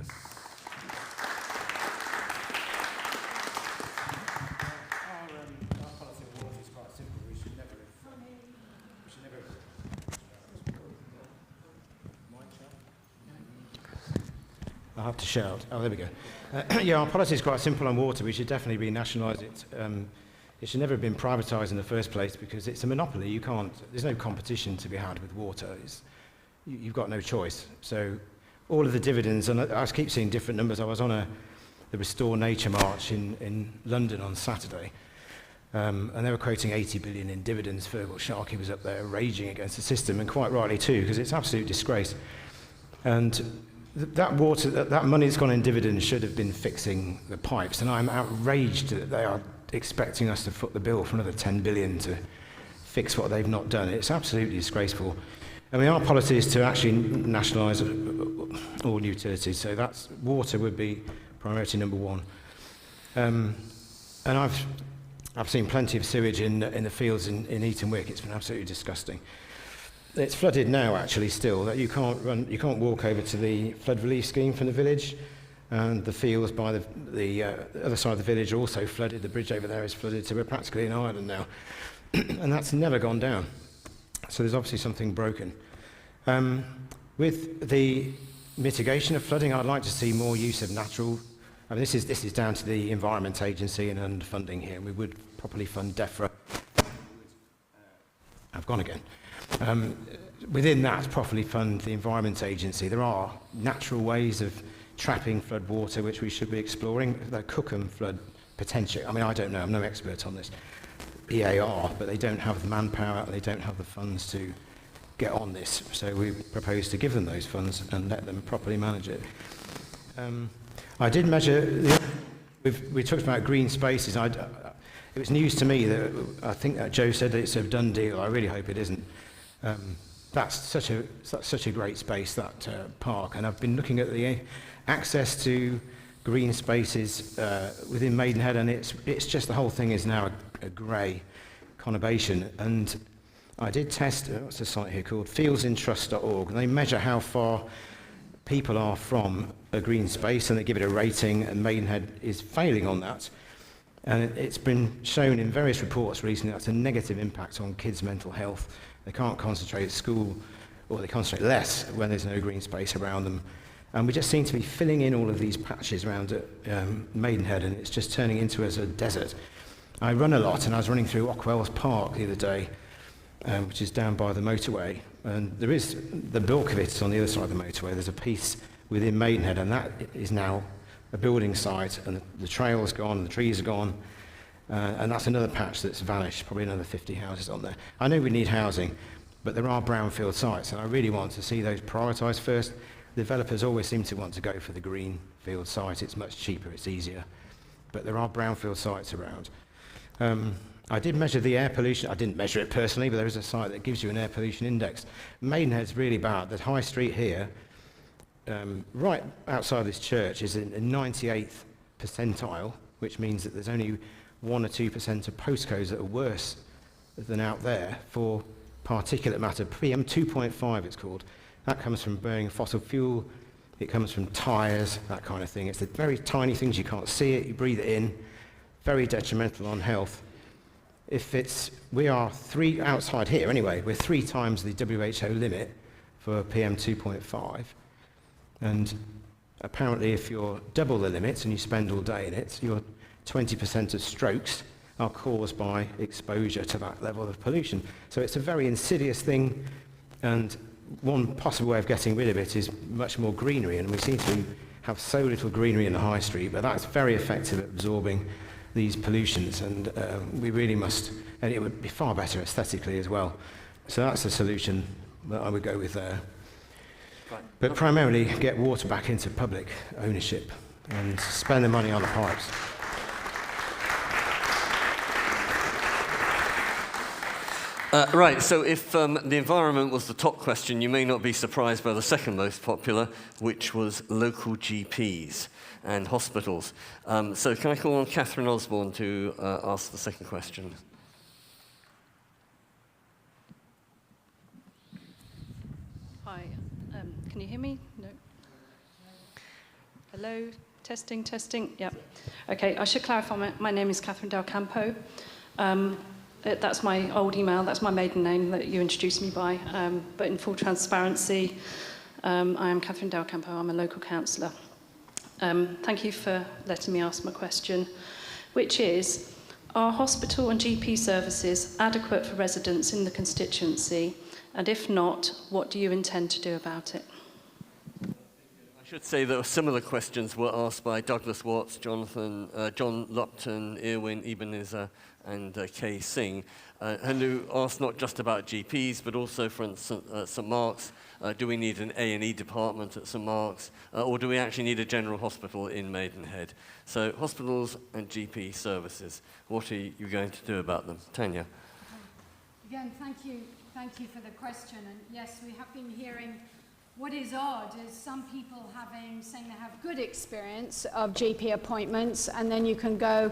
I have to shout. Oh, there we go. Yeah, our policy is quite simple on water. We should definitely renationalise it. It should never have been privatised in the first place because it's a monopoly. You can't. There's no competition to be had with water. You've got no choice. So all of the dividends, and I keep seeing different numbers. I was on the Restore Nature March in London on Saturday, and they were quoting 80 billion in dividends. Fergal Sharkey was up there raging against the system, and quite rightly too, because it's absolute disgrace. And that money that's gone in dividends should have been fixing the pipes, and I'm outraged that they are expecting us to foot the bill for another 10 billion to fix what they've not done. It's absolutely disgraceful. I mean, our policy is to actually nationalise all utilities, so that's water would be priority number 1. And I've seen plenty of sewage in the fields in Eton Wick. It's been absolutely disgusting. It's flooded now, actually, still. That you can't walk over to the flood relief scheme from the village, and the fields by the other side of the village are also flooded. The bridge over there is flooded, so we're practically in Ireland now, and that's never gone down. So there's obviously something broken. With the mitigation of flooding, I'd like to see more use of natural. I mean, this is down to the Environment Agency and underfunding here. We would properly fund DEFRA. I've gone again. Within that, properly fund the Environment Agency. There are natural ways of trapping flood water which we should be exploring. The Cookham flood potential. I mean, I don't know. I'm no expert on this. EAR, but they don't have the manpower. They don't have the funds to get on this. So we propose to give them those funds and let them properly manage it. I did measure. We talked about green spaces. It was news to me that I think that Joe said that it's a done deal. I really hope it isn't. That's such a great space, that park, and I've been looking at the access to green spaces within Maidenhead, and it's just the whole thing is now a grey conurbation. And I did test what's the site here called fieldsintrust.org, and they measure how far people are from a green space, and they give it a rating, and Maidenhead is failing on that. And it's been shown in various reports recently that's a negative impact on kids' mental health. They can't concentrate at school, or they concentrate less when there's no green space around them. And we just seem to be filling in all of these patches around Maidenhead, and it's just turning into as a desert. I run a lot, and I was running through Ockwells Park the other day, which is down by the motorway. And there is, the bulk of it is on the other side of the motorway. There's a piece within Maidenhead, and that is now a building site, and the trail's gone, and the trees are gone. And that's another patch that's vanished, probably another 50 houses on there. I know we need housing, but there are brownfield sites, and I really want to see those prioritised first. Developers always seem to want to go for the greenfield site. It's much cheaper, it's easier. But there are brownfield sites around. I did measure the air pollution. I didn't measure it personally, but there is a site that gives you an air pollution index. Maidenhead's really bad. The high street here, right outside this church, is in the 98th percentile, which means that there's only 1 or 2% of postcodes that are worse than out there for particulate matter. PM 2.5 it's called. That comes from burning fossil fuel. It comes from tyres, that kind of thing. It's the very tiny things, you can't see it, you breathe it in. Very detrimental on health. We are outside here anyway, we're 3 times the WHO limit for PM 2.5. And apparently if you're double the limit and you spend all day in it, your 20% of strokes are caused by exposure to that level of pollution. So it's a very insidious thing, and one possible way of getting rid of it is much more greenery, and we seem to have so little greenery in the high street, but that's very effective at absorbing these pollutions, and we really must, and it would be far better aesthetically as well. So that's the solution that I would go with there. Right. But primarily get water back into public ownership and spend the money on the pipes. Right, so if the environment was the top question, you may not be surprised by the second most popular, which was local GPs and hospitals. So can I call on Catherine Osborne to ask the second question? Hi, can you hear me? No. Hello, testing. Yep. Okay, I should clarify, my name is Catherine Del Campo. That's my old email, that's my maiden name that you introduced me by. But in full transparency, I am Catherine Del Campo, I'm a local councillor. Thank you for letting me ask my question, which is, are hospital and GP services adequate for residents in the constituency? And if not, what do you intend to do about it? I should say that similar questions were asked by Douglas Watts, John Lupton, Irwin Ebenezer, and Kay Singh, and who asked not just about GPs, but also, for instance, St Mark's. Do we need an A&E department at St Mark's, or do we actually need a general hospital in Maidenhead? So hospitals and GP services, what are you going to do about them? Tanya. Again, thank you for the question. And yes, we have been hearing what is odd is some people saying they have good experience of GP appointments, and then you can go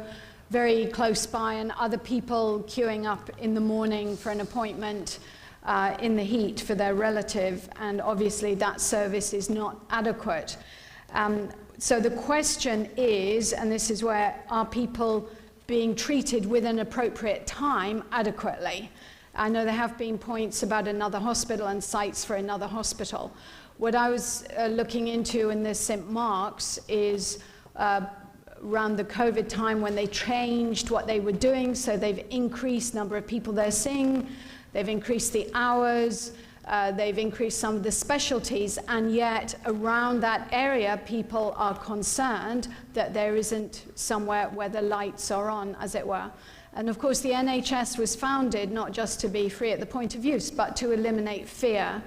very close by, and other people queuing up in the morning for an appointment in the heat for their relative, and obviously that service is not adequate. So the question is, and this is where, are people being treated with an appropriate time adequately? I know there have been points about another hospital and sites for another hospital. What I was looking into in the St Mark's is around the COVID time when they changed what they were doing, so they've increased number of people they're seeing, they've increased the hours, they've increased some of the specialties, and yet around that area people are concerned that there isn't somewhere where the lights are on, as it were. And of course the NHS was founded not just to be free at the point of use, but to eliminate fear.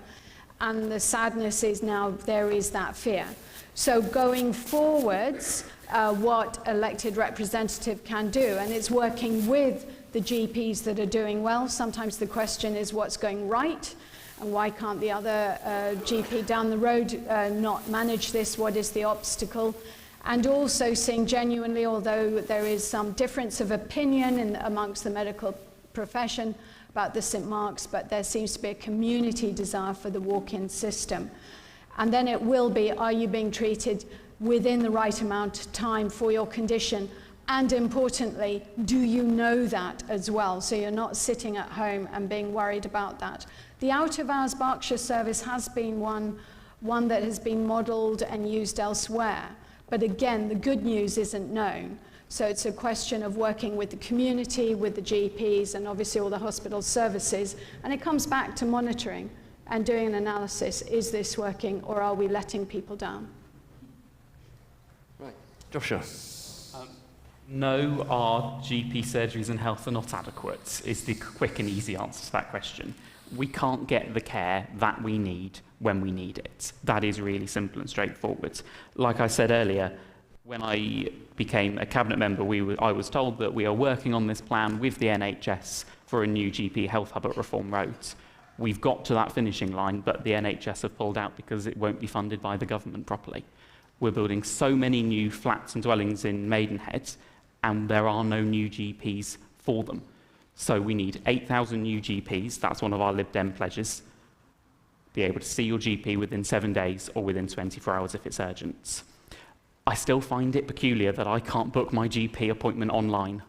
And the sadness is now there is that fear. So going forwards, what elected representative can do, and it's working with the GPs that are doing well. Sometimes the question is what's going right, and why can't the other GP down the road not manage this? What is the obstacle? And also seeing genuinely, although there is some difference of opinion amongst the medical profession about the St Mark's, but there seems to be a community desire for the walk-in system. And then it will be, are you being treated within the right amount of time for your condition? And importantly, do you know that as well? So you're not sitting at home and being worried about that. The out-of-hours Berkshire service has been one that has been modelled and used elsewhere. But again, the good news isn't known. So it's a question of working with the community, with the GPs, and obviously all the hospital services. And it comes back to monitoring and doing an analysis. Is this working, or are we letting people down? Right. Joshua. No, our GP surgeries and health are not adequate, is the quick and easy answer to that question. We can't get the care that we need when we need it. That is really simple and straightforward. Like I said earlier, When I became a cabinet member, I was told that we are working on this plan with the NHS for a new GP health hub at Reform Road. We've got to that finishing line, but the NHS have pulled out because it won't be funded by the government properly. We're building so many new flats and dwellings in Maidenhead, and there are no new GPs for them. So we need 8,000 new GPs, that's one of our Lib Dem pledges. Be able to see your GP within 7 days or within 24 hours if it's urgent. I still find it peculiar that I can't book my GP appointment online.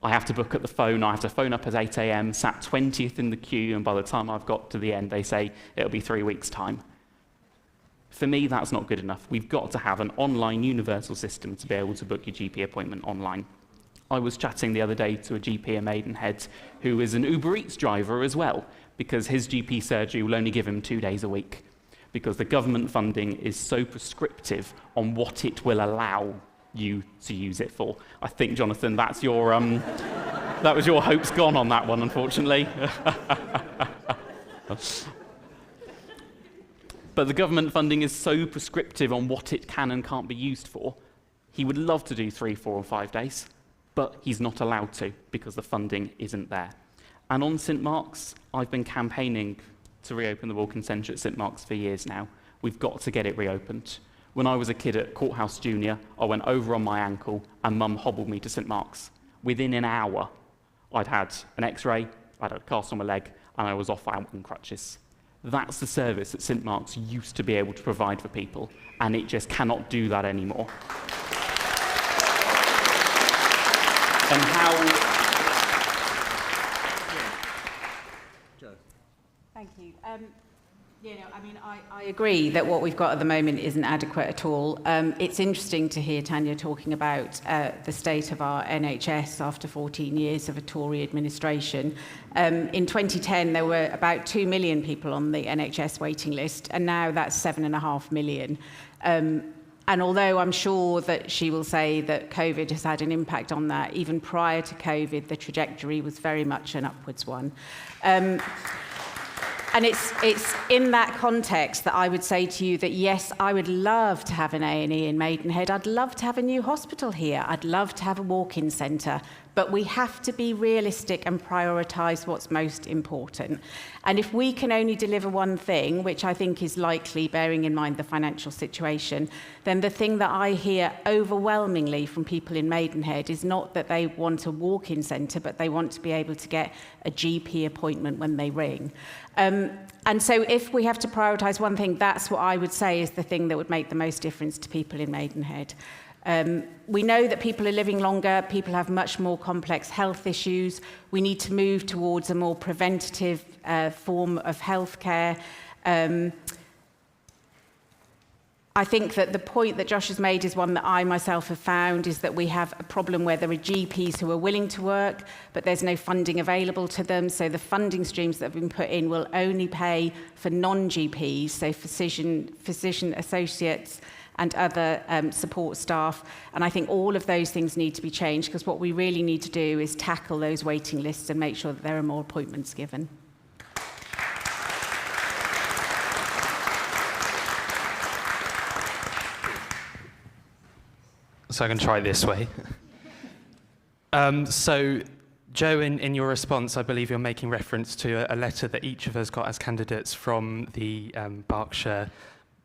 I have to book at the phone, I have to phone up at 8 a.m, sat 20th in the queue, and by the time I've got to the end, they say it'll be 3 weeks' time. For me, that's not good enough. We've got to have an online universal system to be able to book your GP appointment online. I was chatting the other day to a GP in Maidenhead who is an Uber Eats driver as well, because his GP surgery will only give him 2 days a week, because the government funding is so prescriptive on what it will allow you to use it for. I think, Jonathan, that's your, that was your hopes gone on that one, unfortunately. But the government funding is so prescriptive on what it can and can't be used for. He would love to do 3, 4, or 5 days, but he's not allowed to because the funding isn't there. And on St Mark's, I've been campaigning to reopen the walk-in centre at St Mark's for years now. We've got to get it reopened. When I was a kid at Courthouse Junior, I went over on my ankle and Mum hobbled me to St Mark's. Within an hour, I'd had an x-ray, I'd had a cast on my leg, and I was off out on crutches. That's the service that St Mark's used to be able to provide for people, and it just cannot do that anymore. And how... Thank you. I agree that what we've got at the moment isn't adequate at all. It's interesting to hear Tanya talking about the state of our NHS after 14 years of a Tory administration. In 2010, there were about 2 million people on the NHS waiting list, and now that's 7.5 million. And although I'm sure that she will say that COVID has had an impact on that, even prior to COVID, the trajectory was very much an upwards one. And it's in that context that I would say to you that, yes, I would love to have an A&E in Maidenhead. I'd love to have a new hospital here. I'd love to have a walk-in centre. But we have to be realistic and prioritise what's most important. And if we can only deliver one thing, which I think is likely, bearing in mind the financial situation, then the thing that I hear overwhelmingly from people in Maidenhead is not that they want a walk-in centre, but they want to be able to get a GP appointment when they ring. And so if we have to prioritise one thing, that's what I would say is the thing that would make the most difference to people in Maidenhead. We know that people are living longer, people have much more complex health issues. We need to move towards a more preventative form of healthcare. I think that the point that Josh has made is one that I myself have found, is that we have a problem where there are GPs who are willing to work, but there's no funding available to them. So the funding streams that have been put in will only pay for non-GPs, so physician associates, and other support staff. And I think all of those things need to be changed, because what we really need to do is tackle those waiting lists and make sure that there are more appointments given. So I can try it this way. So, Joe, in your response, I believe you're making reference to a letter that each of us got as candidates from the Berkshire,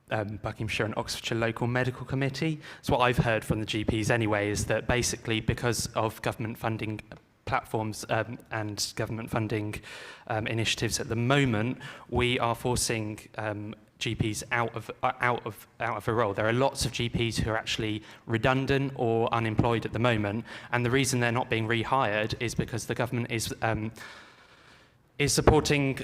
Buckinghamshire and Oxfordshire Local Medical Committee. So what I've heard from the GPs anyway is that basically because of government funding platforms and government funding initiatives at the moment, we are forcing GPs out of a role. There are lots of GPs who are actually redundant or unemployed at the moment, and the reason they're not being rehired is because the government is supporting,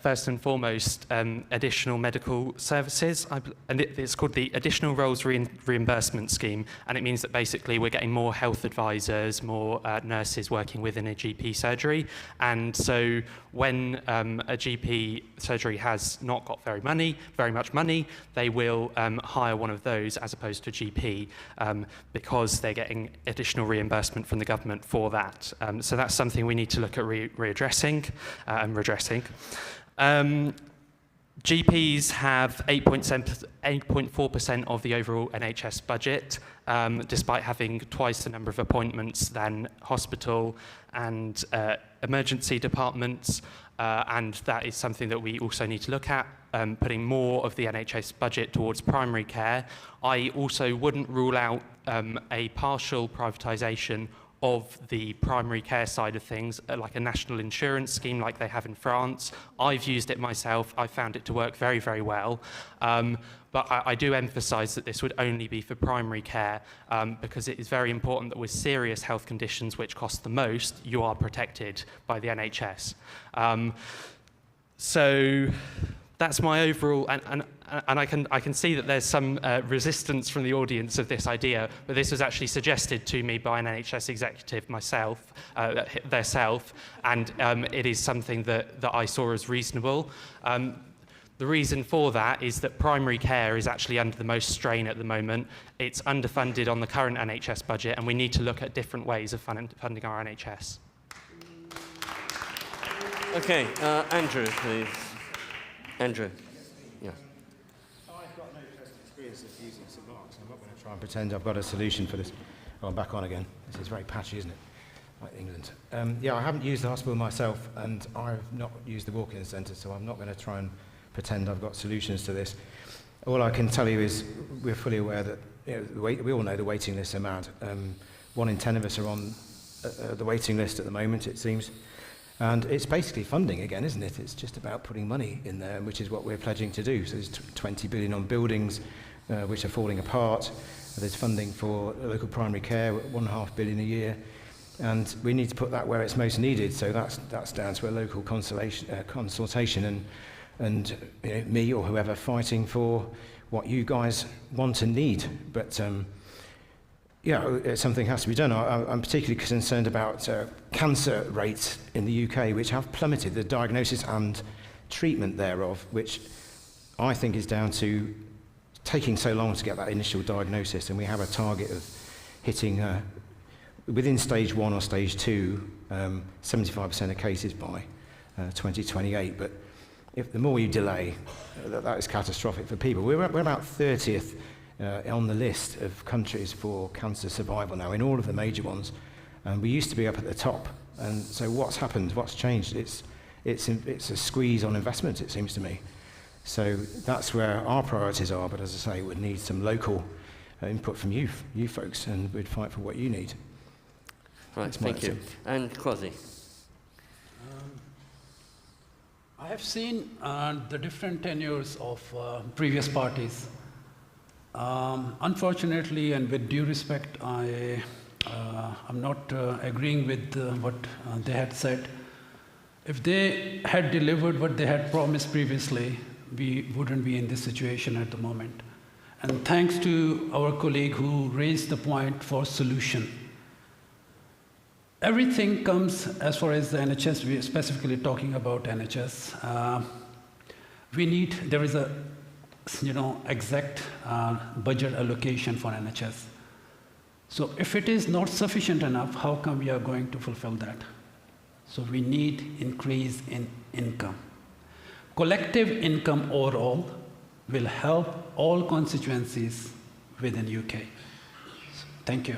first and foremost, additional medical services. And it's called the Additional Roles Reimbursement Scheme, and it means that basically we're getting more health advisors, more nurses working within a GP surgery. And so when a GP surgery has not got very much money, they will hire one of those as opposed to GP because they're getting additional reimbursement from the government for that. So that's something we need to look at readdressing and redressing. GPs have 8.4% of the overall NHS budget, despite having twice the number of appointments than hospital and emergency departments, and that is something that we also need to look at, putting more of the NHS budget towards primary care. I also wouldn't rule out a partial privatisation of the primary care side of things, like a national insurance scheme like they have in France. I've used it myself. I found it to work very, very well. But I do emphasise that this would only be for primary care, because it is very important that with serious health conditions which cost the most, you are protected by the NHS. So that's my overall, and I can see that there's some resistance from the audience of this idea, but this was actually suggested to me by an NHS executive myself, theirself, and it is something that I saw as reasonable. The reason for that is that primary care is actually under the most strain at the moment. It's underfunded on the current NHS budget, and we need to look at different ways of funding our NHS. Okay, Andrew, please. Andrew. Yeah. I've got no present experience of using St Mark's. I'm not going to try and pretend I've got a solution for this. Oh, I'm back on again. This is very patchy, isn't it? Like England. Yeah, I haven't used the hospital myself, and I've not used the walk-in centre, so I'm not going to try and pretend I've got solutions to this. All I can tell you is we're fully aware that we all know the waiting lists are mad. 1 in 10 of us are on the waiting list at the moment, it seems. And it's basically funding again, isn't it? It's just about putting money in there, which is what we're pledging to do. So there's 20 billion on buildings, which are falling apart. There's funding for local primary care, 1.5 billion a year. And we need to put that where it's most needed. So that's down to a local consultation and me or whoever fighting for what you guys want and need. But something has to be done. I'm particularly concerned about cancer rates in the UK, which have plummeted, the diagnosis and treatment thereof, which I think is down to taking so long to get that initial diagnosis. And we have a target of hitting, within stage 1 or stage 2, 75% of cases by 2028. But if the more you delay, that is catastrophic for people. We're about 30th on the list of countries for cancer survival now, in all of the major ones. And we used to be up at the top. And so what's happened? What's changed? It's a squeeze on investment, it seems to me. So that's where our priorities are. But as I say, we'd need some local input from you folks, and we'd fight for what you need. Right, thank you. And Kwasi. I have seen the different tenures of previous parties. Unfortunately, and with due respect, I'm not agreeing with what they had said. If they had delivered what they had promised previously, we wouldn't be in this situation at the moment. And thanks to our colleague who raised the point for solution. Everything comes, as far as the NHS, we are specifically talking about NHS. There is a exact budget allocation for NHS. So if it is not sufficient enough, how come we are going to fulfill that? So we need increase in income. Collective income overall will help all constituencies within UK. Thank you.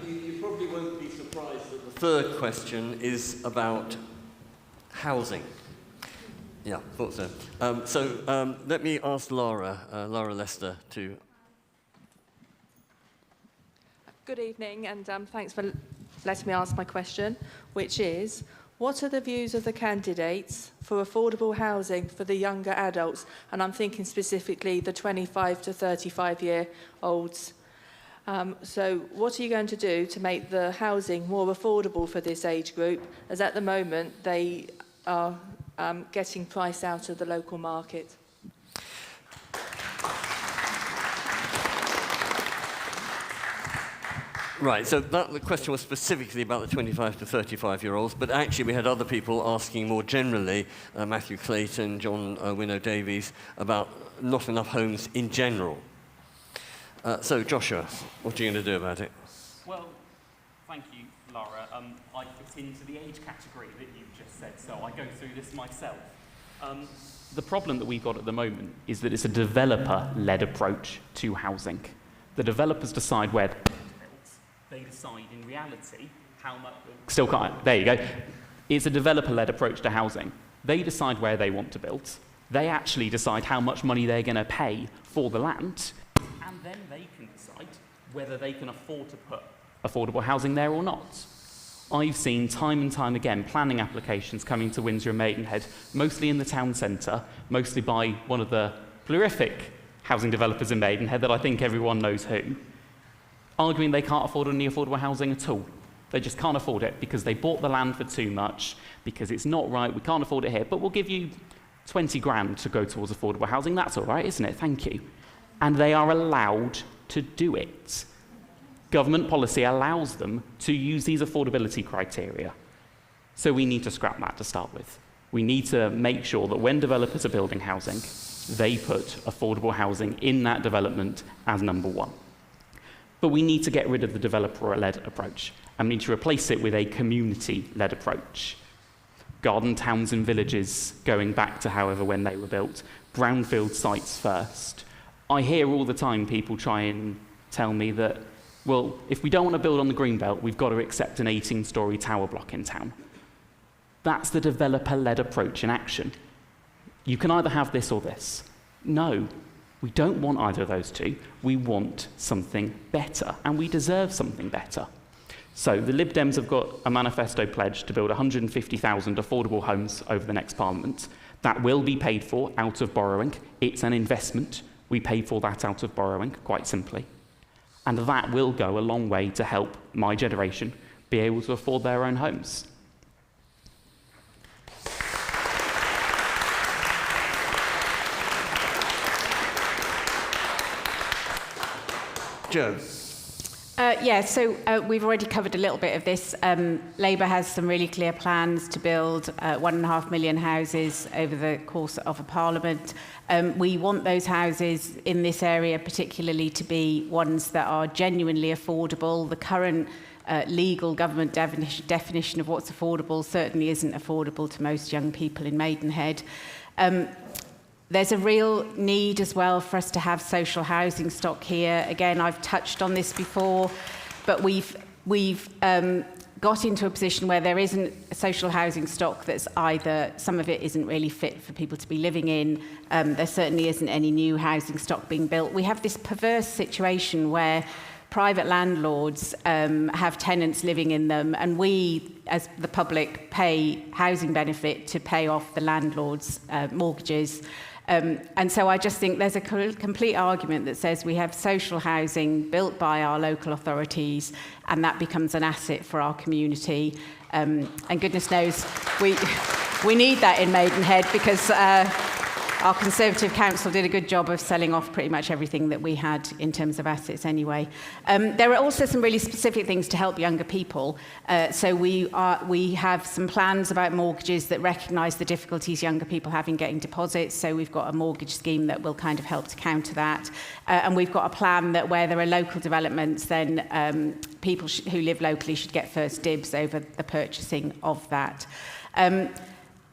You probably won't be surprised that the third question is about housing. Yeah, thought so. Let me ask Laura Lester to... Good evening, and thanks for letting me ask my question, which is, what are the views of the candidates for affordable housing for the younger adults? And I'm thinking specifically the 25 to 35-year-olds. So what are you going to do to make the housing more affordable for this age group, as at the moment they are getting price out of the local market? Right, so the question was specifically about the 25 to 35-year-olds, but actually we had other people asking more generally, Matthew Clayton, John Winnow-Davies, about not enough homes in general. So, Joshua, what are you going to do about it? Well, thank you Lara. I fit into the age category that you've just said, so I go through this myself. The problem that we've got at the moment is that it's a developer-led approach to housing. The developers decide where to build. They decide in reality how much... Still can't... There you go. It's a developer-led approach to housing. They decide where they want to build. They actually decide how much money they're going to pay for the land, and then they can decide whether they can afford to put affordable housing there or not. I've seen time and time again planning applications coming to Windsor and Maidenhead, mostly in the town centre, mostly by one of the prolific housing developers in Maidenhead that I think everyone knows who, arguing they can't afford any affordable housing at all. They just can't afford it because they bought the land for too much, because it's not right, we can't afford it here, but we'll give you 20 grand to go towards affordable housing. That's all right, isn't it? Thank you. And they are allowed to do it. Government policy allows them to use these affordability criteria. So we need to scrap that to start with. We need to make sure that when developers are building housing, they put affordable housing in that development as number one. But we need to get rid of the developer-led approach, and we need to replace it with a community-led approach. Garden towns and villages going back to however when they were built, brownfield sites first. I hear all the time people try and tell me that, well, if we don't want to build on the greenbelt, we've got to accept an 18-storey tower block in town. That's the developer-led approach in action. You can either have this or this. No, we don't want either of those two. We want something better, and we deserve something better. So the Lib Dems have got a manifesto pledge to build 150,000 affordable homes over the next Parliament. That will be paid for out of borrowing. It's an investment. We pay for that out of borrowing, quite simply. And that will go a long way to help my generation be able to afford their own homes. Joe. We've already covered a little bit of this. Labour has some really clear plans to build 1.5 million houses over the course of a parliament. We want those houses in this area particularly to be ones that are genuinely affordable. The current legal government definition of what's affordable certainly isn't affordable to most young people in Maidenhead. There's a real need as well for us to have social housing stock here. Again, I've touched on this before, but we've got into a position where there isn't a social housing stock that's either, some of it isn't really fit for people to be living in, there certainly isn't any new housing stock being built. We have this perverse situation where private landlords have tenants living in them, and we, as the public, pay housing benefit to pay off the landlord's mortgages. And so I just think there's a complete argument that says we have social housing built by our local authorities, and that becomes an asset for our community. And goodness knows, we need that in Maidenhead, because our Conservative Council did a good job of selling off pretty much everything that we had in terms of assets anyway. There are also some really specific things to help younger people. So we have some plans about mortgages that recognise the difficulties younger people have in getting deposits. So we've got a mortgage scheme that will kind of help to counter that. And we've got a plan that where there are local developments, then people who live locally should get first dibs over the purchasing of that.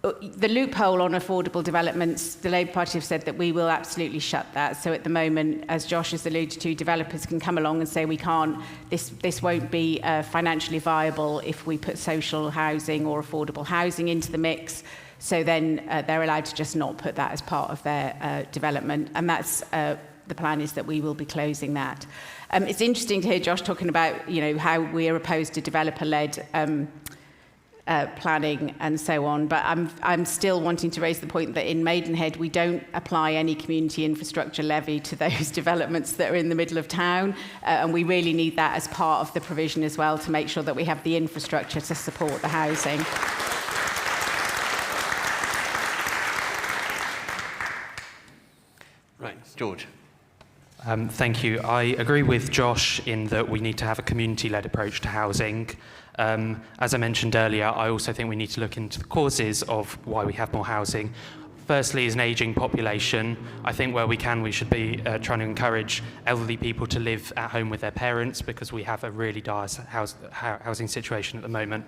The loophole on affordable developments, the Labour Party have said that we will absolutely shut that. So at the moment, as Josh has alluded to, developers can come along and say we can't, this won't be financially viable if we put social housing or affordable housing into the mix. So then they're allowed to just not put that as part of their development. And that's the plan, is that we will be closing that. It's interesting to hear Josh talking about, how we are opposed to developer-led planning and so on, but I'm still wanting to raise the point that in Maidenhead we don't apply any community infrastructure levy to those developments that are in the middle of town, and we really need that as part of the provision as well, to make sure that we have the infrastructure to support the housing. Right, George. Thank you. I agree with Josh in that we need to have a community-led approach to housing. As I mentioned earlier, I also think we need to look into the causes of why we have more housing. Firstly, is an ageing population. I think where we can, we should be trying to encourage elderly people to live at home with their parents, because we have a really dire housing situation at the moment.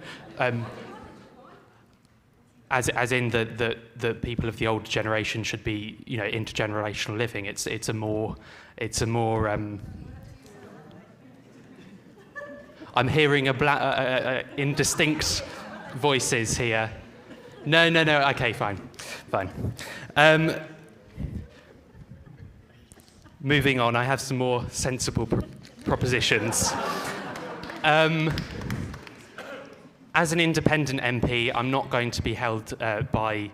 As in the people of the older generation should be, intergenerational living. It's a more. I'm hearing indistinct voices here. No. Okay, fine. Moving on, I have some more sensible propositions. As an independent MP, I'm not going to be held by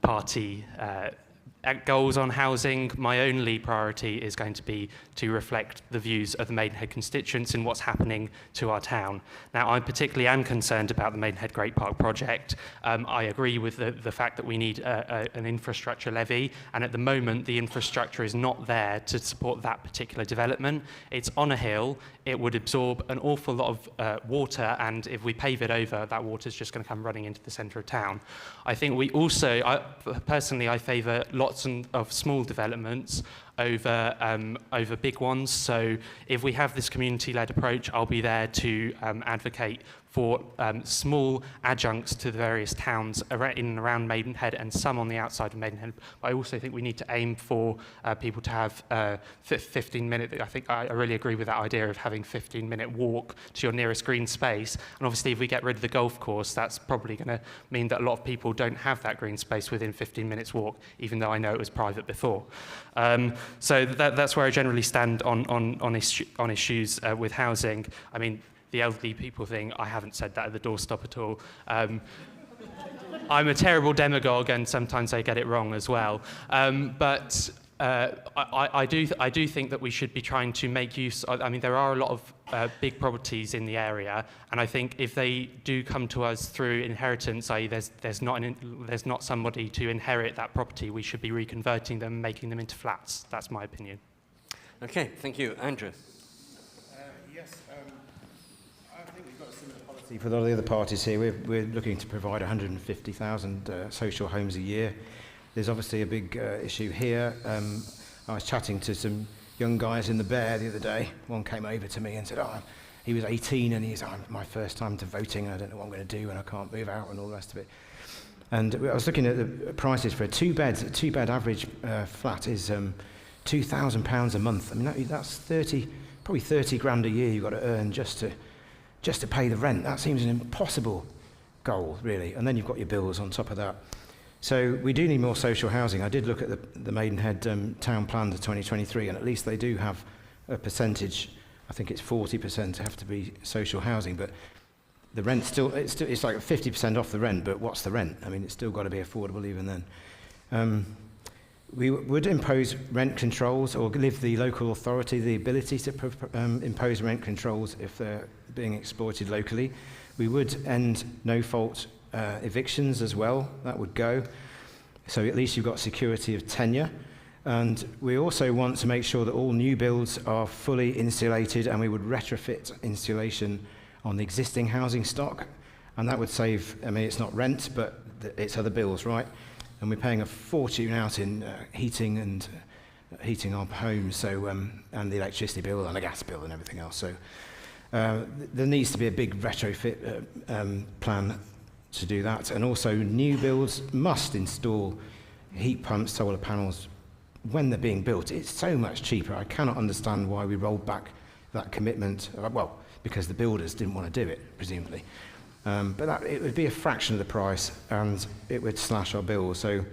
party goals on housing. My only priority is going to be to reflect the views of the Maidenhead constituents in what's happening to our town. Now, I particularly am concerned about the Maidenhead Great Park project. I agree with the fact that we need an infrastructure levy, and at the moment, the infrastructure is not there to support that particular development. It's on a hill. It would absorb an awful lot of water, and if we pave it over, that water is just going to come running into the centre of town. I think we also, personally, I favour lots of small developments over big ones. So if we have this community-led approach, I'll be there to advocate for small adjuncts to the various towns in and around Maidenhead and some on the outside of Maidenhead. But I also think we need to aim for people to have 15-minute, I think I really agree with that idea of having 15-minute walk to your nearest green space. And obviously if we get rid of the golf course, that's probably going to mean that a lot of people don't have that green space within 15 minutes walk, even though I know it was private before. So that's where I generally stand on issues with housing. I mean, the elderly people thing, I haven't said that at the doorstop at all. I'm a terrible demagogue, and sometimes I get it wrong as well. But I do think that we should be trying to make use. I mean, there are a lot of big properties in the area, and I think if they do come to us through inheritance, i.e., there's not somebody to inherit that property, we should be reconverting them, making them into flats. That's my opinion. Okay, thank you, Andrew. Yes. I think we've got a similar policy for a lot of the other parties here. We're looking to provide 150,000 social homes a year. There's obviously a big issue here. I was chatting to some young guys in the Bear the other day. One came over to me and said, he was 18 and he's my first time to voting and I don't know what I'm going to do and I can't move out and all the rest of it. And I was looking at the prices for a two-bed average flat is £2,000 a month. I mean, that's probably 30 grand a year you've got to earn just to pay the rent. That seems an impossible goal, really. And then you've got your bills on top of that. So we do need more social housing. I did look at the Maidenhead town plan to 2023, and at least they do have a percentage. I think it's 40% have to be social housing, but the rent it's like 50% off the rent. But what's the rent? I mean, it's still got to be affordable even then. We would impose rent controls or give the local authority the ability to impose rent controls if they're being exploited locally. We would end no-fault evictions as well. That would go. So at least you've got security of tenure. And we also want to make sure that all new builds are fully insulated, and we would retrofit insulation on the existing housing stock. And that would save, I mean, it's not rent, but it's other bills, right? And we're paying a fortune out in heating our homes, so and the electricity bill and the gas bill and everything else. So there needs to be a big retrofit plan to do that. And also new builds must install heat pumps, solar panels when they're being built. It's so much cheaper. I cannot understand why we rolled back that commitment. Well, because the builders didn't want to do it, presumably. But it would be a fraction of the price, and it would slash our bills. So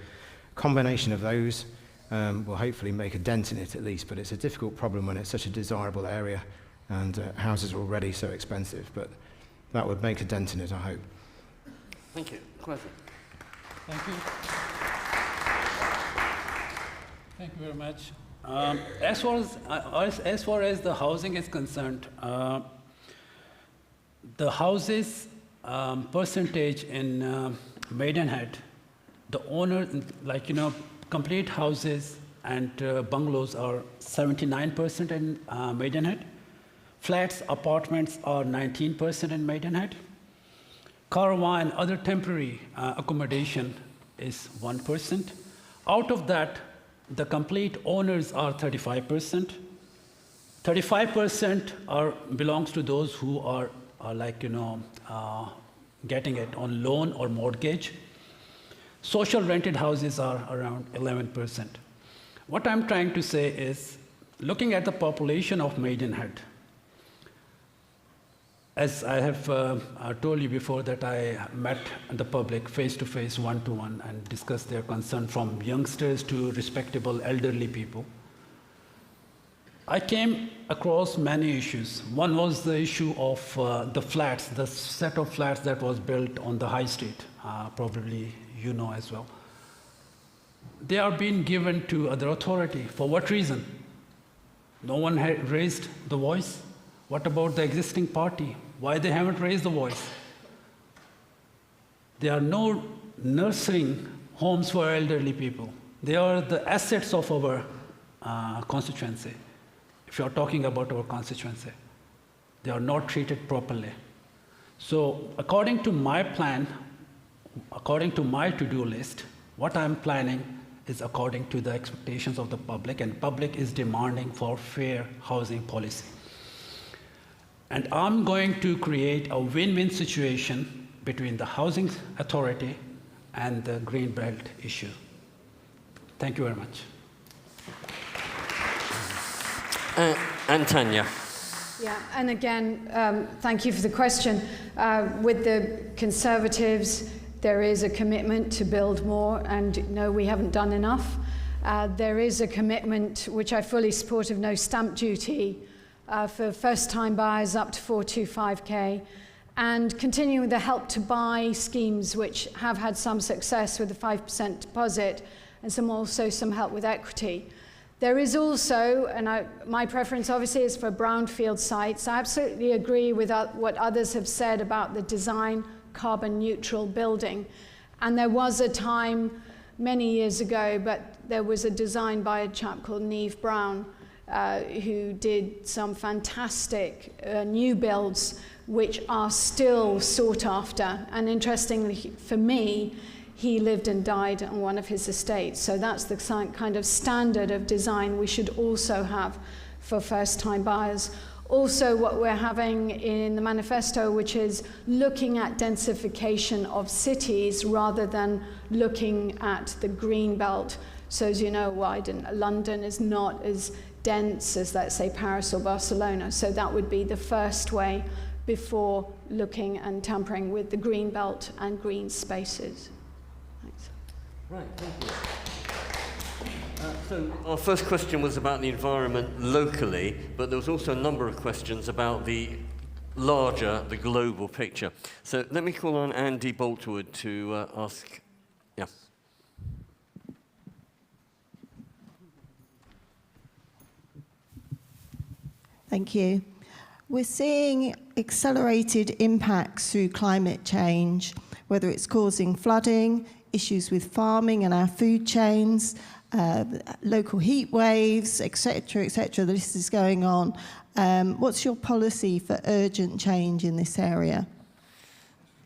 combination of those will hopefully make a dent in it at least, but it's a difficult problem when it's such a desirable area and houses are already so expensive. But that would make a dent in it, I hope. Thank you. Clifford. Thank you. Thank you very much. As far as the housing is concerned, the houses percentage in Maidenhead, the owner, complete houses and bungalows are 79% in Maidenhead. Flats, apartments are 19% in Maidenhead. Caravan and other temporary accommodation is 1%. Out of that, the complete owners are 35%. 35% belongs to those who are getting it on loan or mortgage. Social rented houses are around 11%. What I'm trying to say is, looking at the population of Maidenhead, as I have told you before that I met the public face-to-face, one-to-one, and discussed their concern from youngsters to respectable elderly people, I came across many issues. One was the issue of the flats, the set of flats that was built on the high street, probably you know as well. They are being given to other authority. For what reason? No one had raised the voice. What about the existing party? Why they haven't raised the voice? There are no nursing homes for elderly people. They are the assets of our constituency. If you're talking about our constituency, they are not treated properly. So according to my plan, according to my to-do list, what I'm planning is according to the expectations of the public, and public is demanding for fair housing policy. And I'm going to create a win-win situation between the housing authority and the green belt issue. Thank you very much. And Tanya. Yeah, and again, thank you for the question. With the Conservatives, there is a commitment to build more, and no, we haven't done enough. There is a commitment, which I fully support, of no stamp duty for first-time buyers up to 425k, and continuing with the Help to Buy schemes, which have had some success with the 5% deposit, and some help with equity. There is also, and my preference obviously is for brownfield sites. I absolutely agree with what others have said about the design carbon neutral building. And there was a time many years ago, but there was a design by a chap called Neve Brown who did some fantastic new builds which are still sought after. And interestingly for me, he lived and died on one of his estates. So that's the kind of standard of design we should also have for first-time buyers. Also, what we're having in the manifesto, which is looking at densification of cities rather than looking at the green belt. So as you know, London is not as dense as, let's say, Paris or Barcelona. So that would be the first way before looking and tampering with the green belt and green spaces. Thanks. Right, thank you. So our first question was about the environment locally, but there was also a number of questions about the global picture. So let me call on Andy Boltwood to ask. Yeah. Thank you. We're seeing accelerated impacts through climate change, whether it's causing flooding, issues with farming and our food chains, local heat waves, etc., etc. The list is going on. What's your policy for urgent change in this area?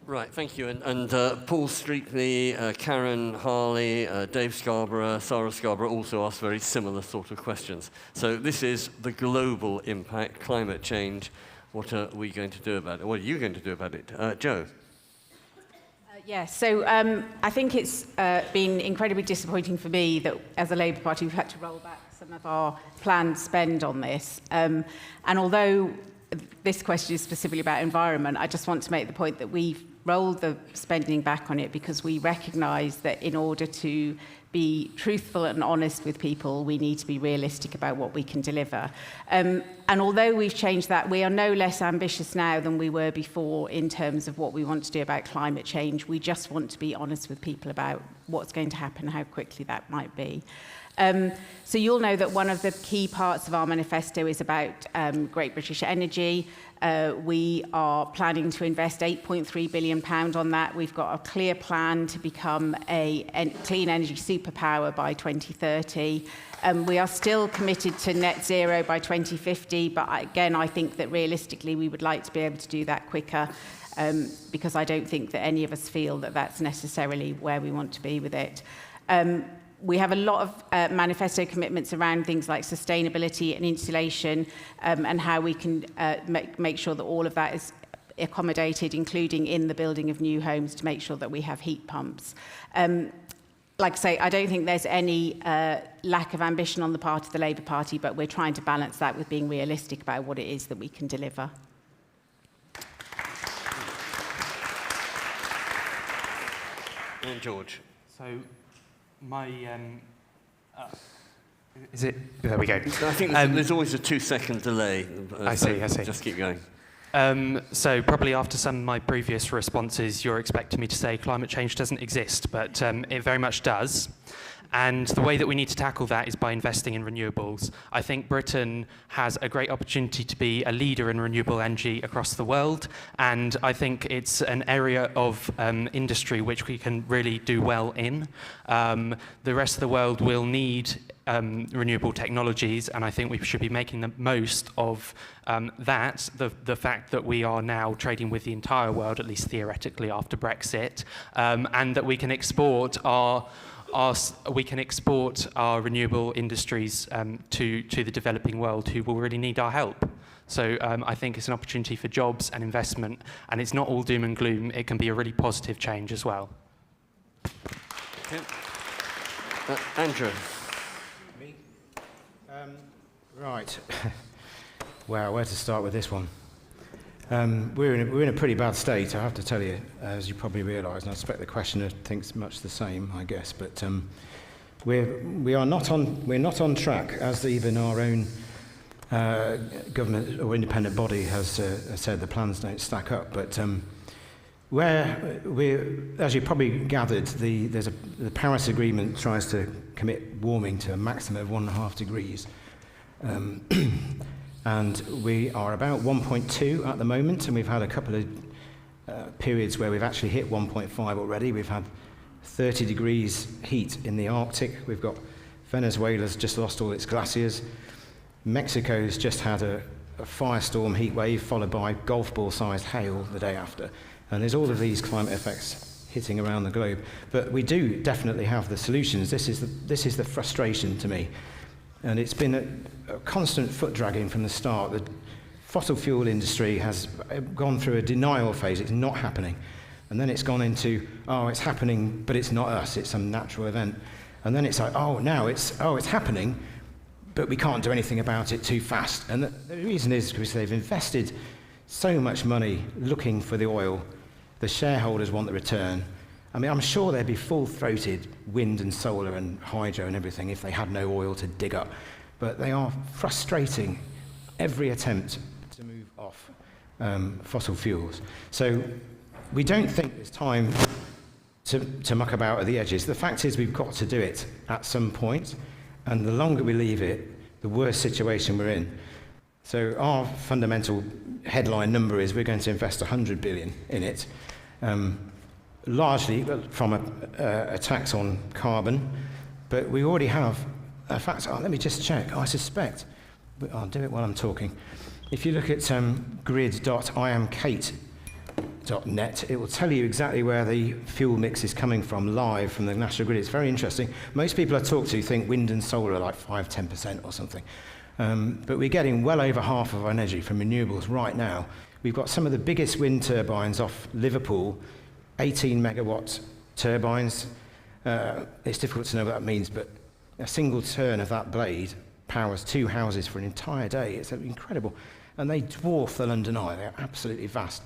Right, thank you. And Paul Streetley, Karen Harley, Dave Scarborough, Sarah Scarborough also asked very similar sort of questions. So this is the global impact, climate change. What are we going to do about it? What are you going to do about it? Joe? Yes, so I think it's been incredibly disappointing for me that as a Labour Party we've had to roll back some of our planned spend on this. And although this question is specifically about environment, I just want to make the point that we've rolled the spending back on it because we recognise that in order to be truthful and honest with people, we need to be realistic about what we can deliver. And although we've changed that, we are no less ambitious now than we were before in terms of what we want to do about climate change. We just want to be honest with people about what's going to happen, how quickly that might be. So you'll know that one of the key parts of our manifesto is about Great British Energy. We are planning to invest £8.3 billion on that. We've got a clear plan to become a clean energy superpower by 2030. We are still committed to net zero by 2050, but again, I think that realistically we would like to be able to do that quicker because I don't think that any of us feel that that's necessarily where we want to be with it. We have a lot of manifesto commitments around things like sustainability and insulation, and how we can make sure that all of that is accommodated, including in the building of new homes, to make sure that we have heat pumps. Like I say, I don't think there's any lack of ambition on the part of the Labour Party, but we're trying to balance that with being realistic about what it is that we can deliver. And George. So, my is it? There we go. I think there's always a 2-second delay. I see. Just keep going. So probably after some of my previous responses, you're expecting me to say climate change doesn't exist, but it very much does. And the way that we need to tackle that is by investing in renewables. I think Britain has a great opportunity to be a leader in renewable energy across the world, and I think it's an area of industry which we can really do well in. The rest of the world will need renewable technologies, and I think we should be making the most of that, the fact that we are now trading with the entire world, at least theoretically after Brexit, and that we can export our renewable industries to the developing world, who will really need our help. So I think it's an opportunity for jobs and investment, and it's not all doom and gloom. It can be a really positive change as well. Okay. Andrew. Me? Right. Wow, where to start with this one? We're in a pretty bad state, I have to tell you, as you probably realise, and I expect the questioner thinks much the same, I guess. But we're not on track, as even our own government or independent body has said. The plans don't stack up. But as you probably gathered, the Paris Agreement tries to commit warming to a maximum of 1.5 degrees. And we are about 1.2 at the moment, and we've had a couple of periods where we've actually hit 1.5 already. We've had 30 degrees heat in the Arctic. We've got Venezuela's just lost all its glaciers. Mexico's just had a firestorm heat wave followed by golf ball-sized hail the day after. And there's all of these climate effects hitting around the globe. But we do definitely have the solutions. This is the frustration to me. And it's been a constant foot dragging from the start. The fossil fuel industry has gone through a denial phase. It's not happening. And then it's gone into, oh, it's happening, but it's not us. It's some natural event. And then it's like, it's happening, but we can't do anything about it too fast. And the reason is because they've invested so much money looking for the oil. The shareholders want the return. I mean, I'm sure there'd be full-throated wind and solar and hydro and everything if they had no oil to dig up. But they are frustrating every attempt to move off fossil fuels. So we don't think it's time to muck about at the edges. The fact is we've got to do it at some point, and the longer we leave it, the worse situation we're in. So our fundamental headline number is we're going to invest 100 billion in it. Largely from a tax on carbon, but we already have, in fact, let me just check, I suspect, I'll do it while I'm talking. If you look at grid.iamkate.net, it will tell you exactly where the fuel mix is coming from live from the National Grid. It's very interesting. Most people I talk to think wind and solar are like 5-10% or something, but we're getting well over half of our energy from renewables right now. We've got some of the biggest wind turbines off Liverpool, 18 megawatt turbines. It's difficult to know what that means, but a single turn of that blade powers 2 houses for an entire day. It's incredible. And they dwarf the London Eye. They're absolutely vast.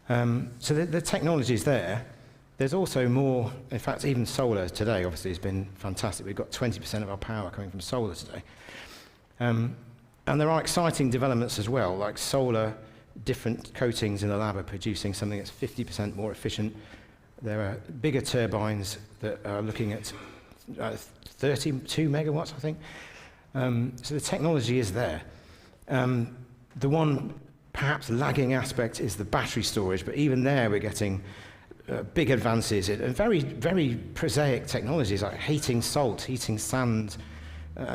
So the technology is there. There's also more, in fact, even solar today obviously has been fantastic. We've got 20% of our power coming from solar today. And there are exciting developments as well, like solar. Different coatings in the lab are producing something that's 50% more efficient. There are bigger turbines that are looking at 32 megawatts, I think. So the technology is there. The one perhaps lagging aspect is the battery storage, but even there we're getting big advances in very, very prosaic technologies like heating salt, heating sand,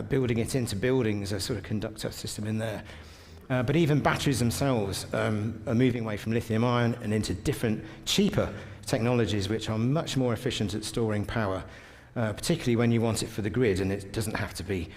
building it into buildings, a sort of conductor system in there. But even batteries themselves are moving away from lithium-ion and into different, cheaper technologies which are much more efficient at storing power. particularly when you want it for the grid, and it doesn't have to be,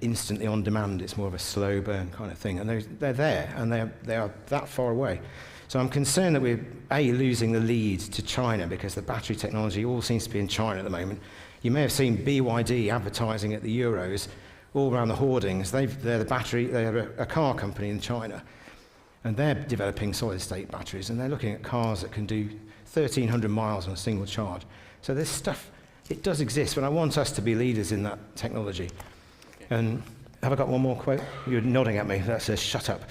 instantly on demand. It's more of a slow burn kind of thing, and they're there, and they are that far away. So I'm concerned that we're losing the lead to China, because the battery technology all seems to be in China at the moment. You may have seen BYD advertising at the Euros all around the hoardings. They're a car company in China, and they're developing solid-state batteries, and they're looking at cars that can do 1,300 miles on a single charge. So this stuff, it does exist, but I want us to be leaders in that technology. And have I got one more quote? You're nodding at me. That says, shut up.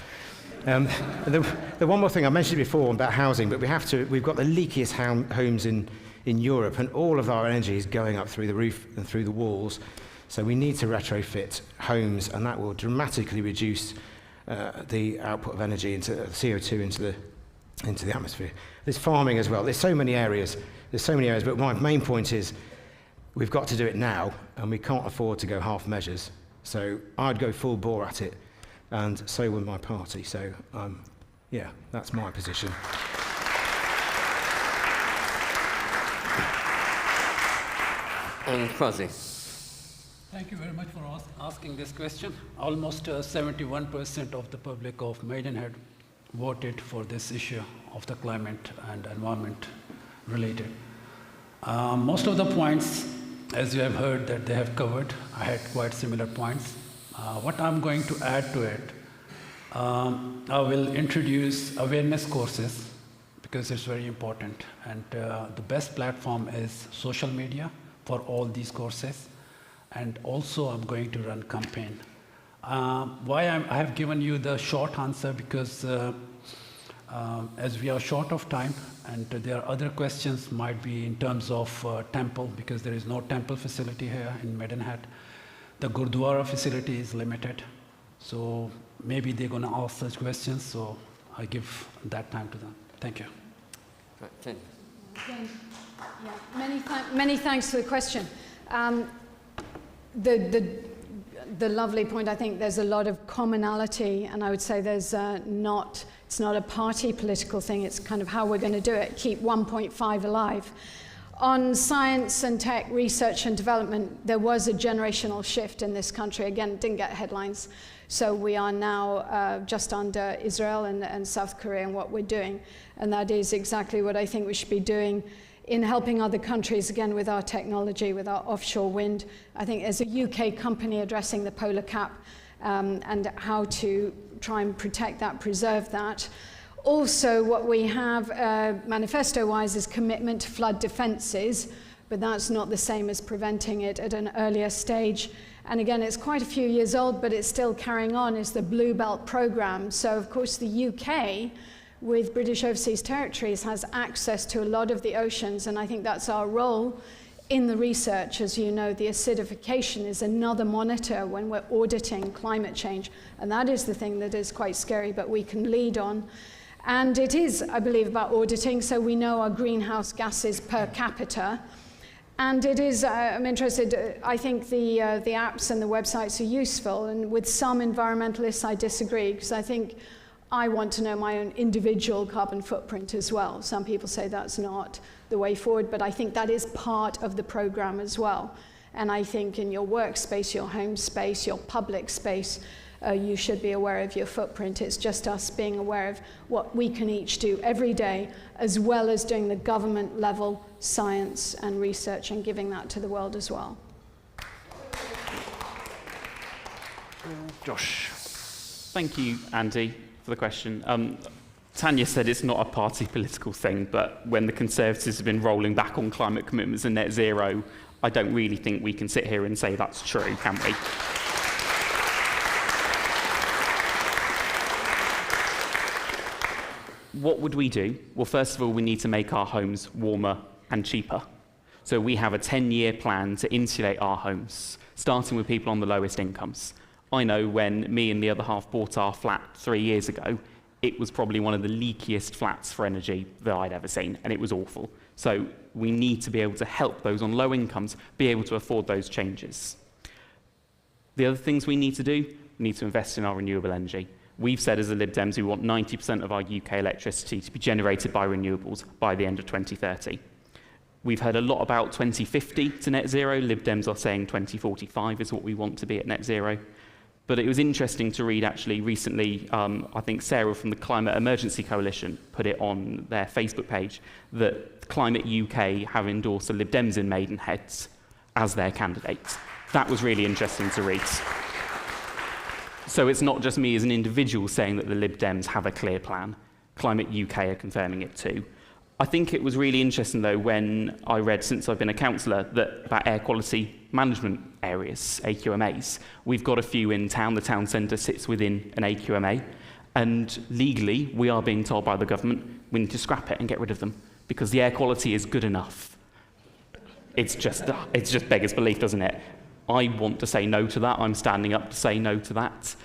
The one more thing, I mentioned it before about housing, but we've got the leakiest homes in Europe, and all of our energy is going up through the roof and through the walls. So we need to retrofit homes, and that will dramatically reduce the output of energy into CO2 into the atmosphere. There's farming as well. There's so many areas, but my main point is we've got to do it now, and we can't afford to go half measures. So I'd go full bore at it, and so would my party. So, yeah, that's my position. And Kwasi. Thank you very much for asking this question. Almost 71% of the public of Maidenhead voted for this issue of the climate and environment related. Most of the points, as you have heard, that they have covered, I had quite similar points. What I'm going to add to it, I will introduce awareness courses, because it's very important. And the best platform is social media for all these courses. And also I'm going to run campaign. Why I have given you the short answer, because as we are short of time, and there are other questions might be in terms of temple, because there is no temple facility here in Maidenhead. The Gurdwara facility is limited, so maybe they're going to ask such questions, so I give that time to them. Thank you. Again, many thanks for the question. The lovely point, I think there's a lot of commonality, and I would say there's it's not a party political thing, it's kind of how we're going to do it, keep 1.5 alive. On science and tech research and development, there was a generational shift in this country. Again, it didn't get headlines. So we are now just under Israel and South Korea and what we're doing. And that is exactly what I think we should be doing in helping other countries, again, with our technology, with our offshore wind. I think as a UK company addressing the polar cap and how to try and protect that, preserve that. Also, what we have manifesto-wise is commitment to flood defences, but that's not the same as preventing it at an earlier stage. And again, it's quite a few years old, but it's still carrying on, is the Blue Belt programme. So, of course, the UK, with British Overseas Territories, has access to a lot of the oceans, and I think that's our role in the research. As you know, the acidification is another monitor when we're auditing climate change, and that is the thing that is quite scary, but we can lead on. And it is, I believe, about auditing, so we know our greenhouse gases per capita. And it is, I'm interested, I think the apps and the websites are useful, and with some environmentalists I disagree, because I think I want to know my own individual carbon footprint as well. Some people say that's not the way forward, but I think that is part of the program as well. And I think in your workspace, your home space, your public space, you should be aware of your footprint. It's just us being aware of what we can each do every day, as well as doing the government level science and research and giving that to the world as well. Josh. Thank you, Andy, for the question. Tanya said it's not a party political thing, but when the Conservatives have been rolling back on climate commitments and net zero, I don't really think we can sit here and say that's true, can we? What would we do? Well, first of all, we need to make our homes warmer and cheaper. So we have a 10-year plan to insulate our homes, starting with people on the lowest incomes. I know when me and the other half bought our flat 3 years ago, it was probably one of the leakiest flats for energy that I'd ever seen, and it was awful. So we need to be able to help those on low incomes be able to afford those changes. The other things we need to do, we need to invest in our renewable energy. We've said as the Lib Dems we want 90% of our UK electricity to be generated by renewables by the end of 2030. We've heard a lot about 2050 to net zero. Lib Dems are saying 2045 is what we want to be at net zero. But it was interesting to read, actually, recently, I think Sarah from the Climate Emergency Coalition put it on their Facebook page, that Climate UK have endorsed the Lib Dems in Maidenhead as their candidates. That was really interesting to read. So it's not just me as an individual saying that the Lib Dems have a clear plan. Climate UK are confirming it too. I think it was really interesting, though, when I read, since I've been a councillor, that about air quality management areas, AQMAs. We've got a few in town. The town centre sits within an AQMA. And legally, we are being told by the government we need to scrap it and get rid of them because the air quality is good enough. It's just beggars belief, doesn't it? I want to say no to that. I'm standing up to say no to that.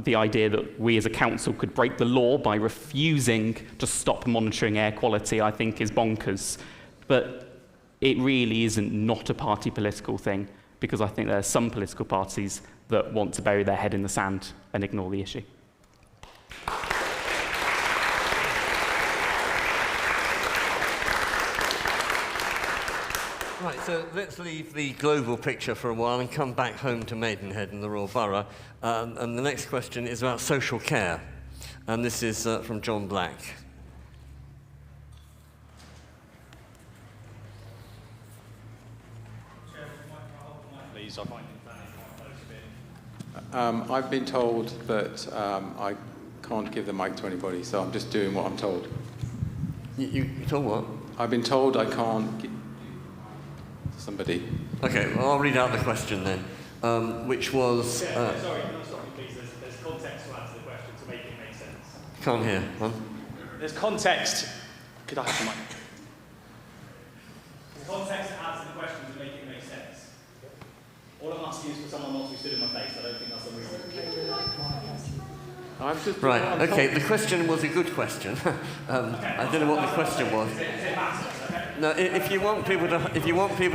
The idea that we as a council could break the law by refusing to stop monitoring air quality, I think, is bonkers. But it really isn't not a party political thing, because I think there are some political parties that want to bury their head in the sand and ignore the issue. Right, so let's leave the global picture for a while and come back home to Maidenhead and the Royal Borough. And the next question is about social care. And this is from John Black. Please, I've been told that I can't give the mic to anybody, so I'm just doing what I'm told. You told what? I've been told I can't give somebody. Okay, well, I'll read out the question then, which was... sorry, can I stop you, please? There's context to answer the question to make it make sense. Can't hear, huh? There's context. Could I have the mic? There's context to answer the question to make it make sense. All I'm asking is for someone not to be stood in my face. I don't think that's unreasonable. Right, okay, the question was a good question. I don't know what the question was. No, if you want people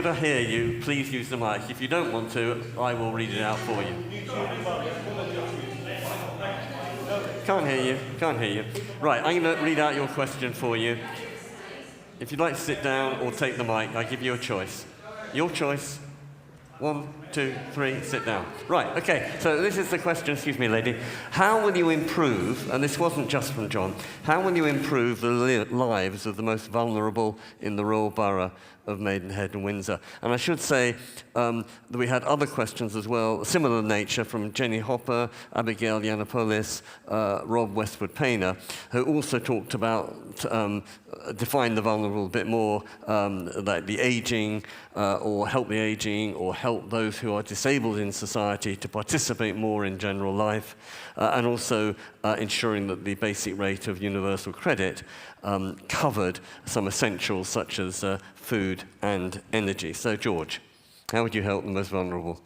to hear you, please use the mic. If you don't want to, I will read it out for you. Can't hear you. Right, I'm going to read out your question for you. If you'd like to sit down or take the mic, I give you a choice. Your choice. 1, 2, 3, sit down. Right, okay, so this is the question, excuse me, lady. How will you improve, and this wasn't just from John, how will you improve the lives of the most vulnerable in the Royal Borough of Maidenhead and Windsor? And I should say that we had other questions as well, similar nature, from Jenny Hopper, Abigail Yiannopoulos, Rob Westwood-Paynter, who also talked about, define the vulnerable a bit more, like the ageing, or help the ageing, or help those who are disabled in society to participate more in general life, and also ensuring that the basic rate of universal credit covered some essentials such as food and energy. So, George, how would you help the most vulnerable?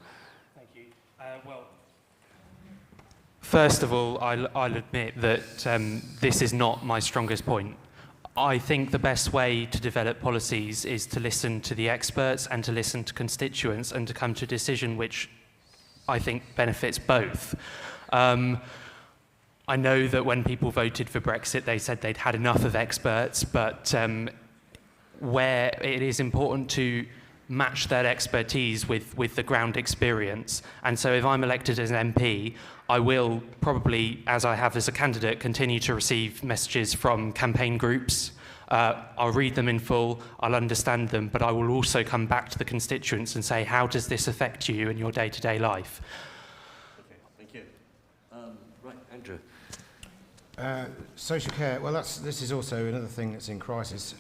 Thank you. Well, first of all, I'll admit that this is not my strongest point. I think the best way to develop policies is to listen to the experts and to listen to constituents and to come to a decision which I think benefits both. I know that when people voted for Brexit, they said they'd had enough of experts, but where it is important to match that expertise with the ground experience. And so if I'm elected as an MP, I will probably, as I have as a candidate, continue to receive messages from campaign groups. I'll read them in full, I'll understand them, but I will also come back to the constituents and say, how does this affect you in your day-to-day life? Okay, thank you. Right, Andrew. Social care, well, this is also another thing that's in crisis.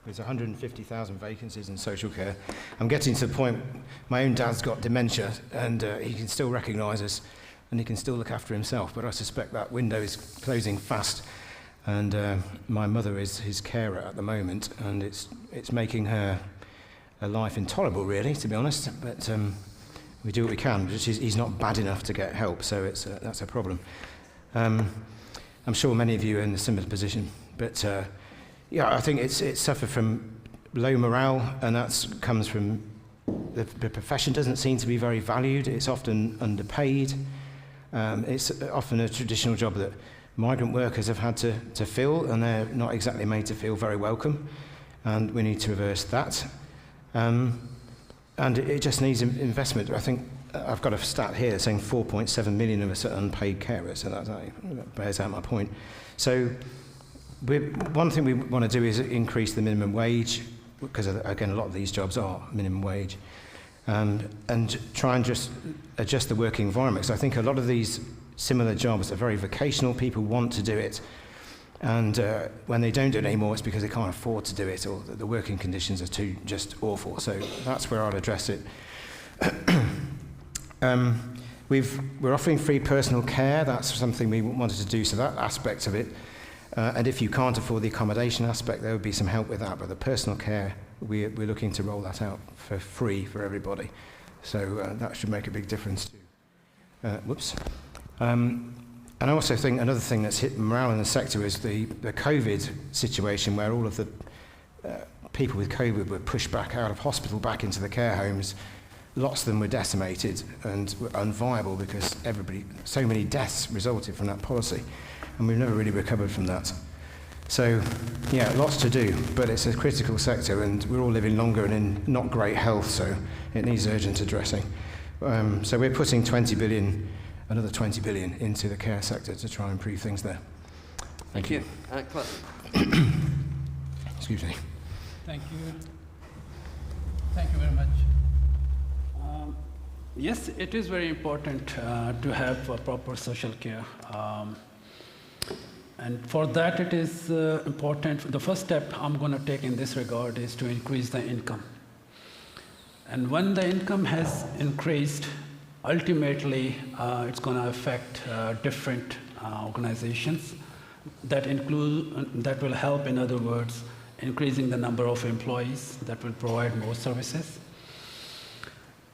There's 150,000 vacancies in social care. I'm getting to the point, my own dad's got dementia, and he can still recognise us, and he can still look after himself, but I suspect that window is closing fast. And my mother is his carer at the moment, and it's making her life intolerable, really, to be honest. But we do what we can. But he's not bad enough to get help, so that's a problem. I'm sure many of you are in a similar position, but yeah, I think it's suffered from low morale, and that comes from the profession doesn't seem to be very valued. It's often underpaid. It's often a traditional job that migrant workers have had to fill, and they're not exactly made to feel very welcome. and we need to reverse that. And it just needs investment. I think I've got a stat here saying 4.7 million of us are unpaid carers, so that bears out my point. So one thing we want to do is increase the minimum wage, because again, a lot of these jobs are minimum wage, and try and just adjust the working environment. So I think a lot of these similar jobs are very vocational. People want to do it, and when they don't do it anymore, it's because they can't afford to do it, or the working conditions are too just awful. So that's where I'll address it. We're offering free personal care. That's something we wanted to do, so that aspect of it. And if you can't afford the accommodation aspect, there would be some help with that. But the personal care, we're looking to roll that out for free for everybody. So that should make a big difference too. And I also think another thing that's hit morale in the sector is the COVID situation, where all of the people with COVID were pushed back out of hospital, back into the care homes. Lots of them were decimated and were unviable because so many deaths resulted from that policy. And we've never really recovered from that. So, yeah, lots to do, but it's a critical sector, and we're all living longer and in not great health, so it needs urgent addressing. So we're putting another 20 billion into the care sector to try and improve things there. Thank you. Excuse me. Thank you. Thank you very much. Yes, it is very important to have proper social care. And for that, it is important. The first step I'm going to take in this regard is to increase the income. And when the income has increased, ultimately, it's going to affect different organizations that will help, in other words, increasing the number of employees that will provide more services.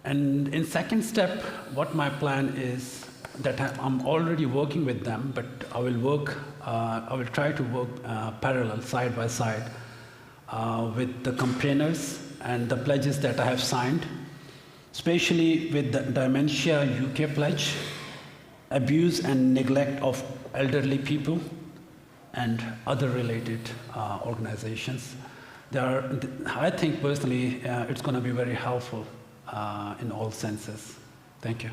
And in second step, what my plan is that I'm already working with them, but I will try to work parallel, side by side, with the campaigners and the pledges that I have signed, especially with the Dementia UK pledge, abuse and neglect of elderly people, and other related organizations. I think personally, it's going to be very helpful in all senses. Thank you.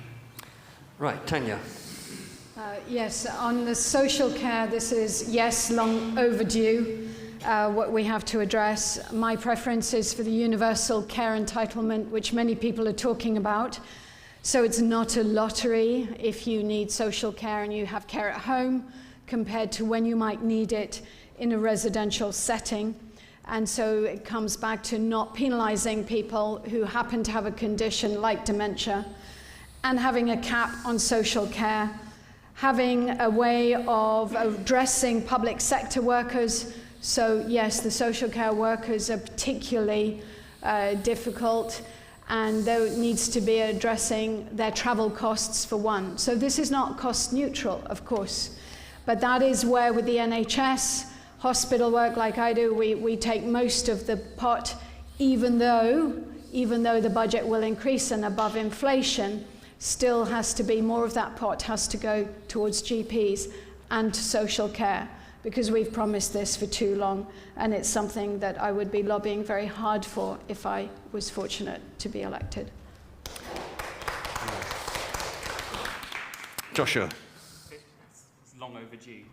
Right, Tanya. Yes, on the social care, this is, yes, long overdue, what we have to address. My preference is for the universal care entitlement, which many people are talking about. So it's not a lottery if you need social care and you have care at home compared to when you might need it in a residential setting. And so it comes back to not penalizing people who happen to have a condition like dementia, and having a cap on social care, having a way of addressing public sector workers. So yes, the social care workers are particularly difficult, and there needs to be addressing their travel costs for one. So this is not cost neutral, of course, but that is where with the NHS, hospital work like I do, we take most of the pot, even though the budget will increase and above inflation, still has to be more of that pot has to go towards GPs and to social care, because we've promised this for too long, and it's something that I would be lobbying very hard for if I was fortunate to be elected. Joshua. It's long overdue.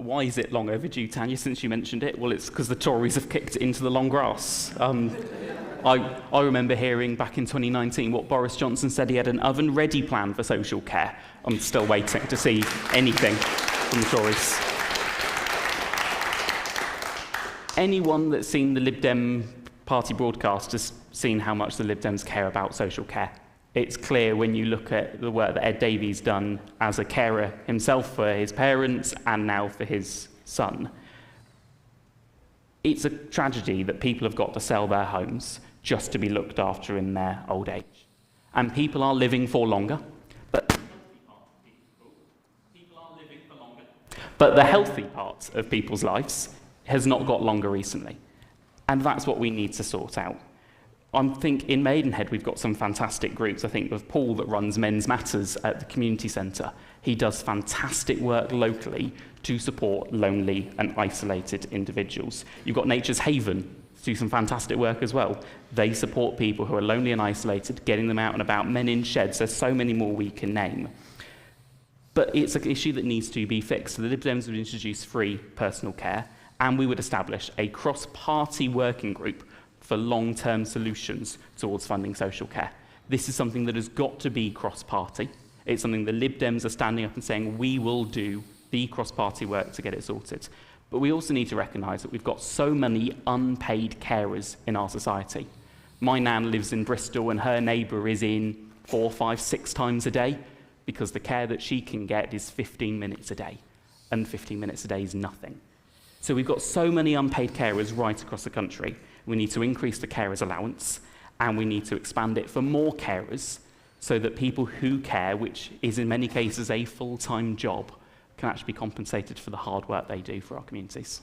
Why is it long overdue, Tanya, since you mentioned it? Well, it's because the Tories have kicked it into the long grass. I remember hearing back in 2019 what Boris Johnson said. He had an oven-ready plan for social care. I'm still waiting to see anything from the Tories. Anyone that's seen the Lib Dem party broadcast has seen how much the Lib Dems care about social care. It's clear when you look at the work that Ed Davies done as a carer himself for his parents and now for his son. It's a tragedy that people have got to sell their homes just to be looked after in their old age. And people are living for longer, but the healthy part of people's lives has not got longer recently. And that's what we need to sort out. I think in Maidenhead we've got some fantastic groups. I think with Paul that runs Men's Matters at the community centre. He does fantastic work locally to support lonely and isolated individuals. You've got Nature's Haven do some fantastic work as well. They support people who are lonely and isolated, getting them out and about, men in sheds. There's so many more we can name. But it's an issue that needs to be fixed. So the Lib Dems would introduce free personal care, and we would establish a cross-party working group for long-term solutions towards funding social care. This is something that has got to be cross-party. It's something the Lib Dems are standing up and saying, we will do the cross-party work to get it sorted. But we also need to recognise that we've got so many unpaid carers in our society. My nan lives in Bristol and her neighbour is in 4, 5, 6 times a day because the care that she can get is 15 minutes a day, and 15 minutes a day is nothing. So we've got so many unpaid carers right across the country. We need to increase the carers allowance, and we need to expand it for more carers so that people who care, which is in many cases a full-time job, can actually be compensated for the hard work they do for our communities.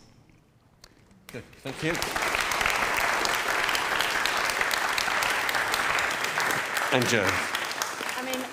Good, thank you. And Joe.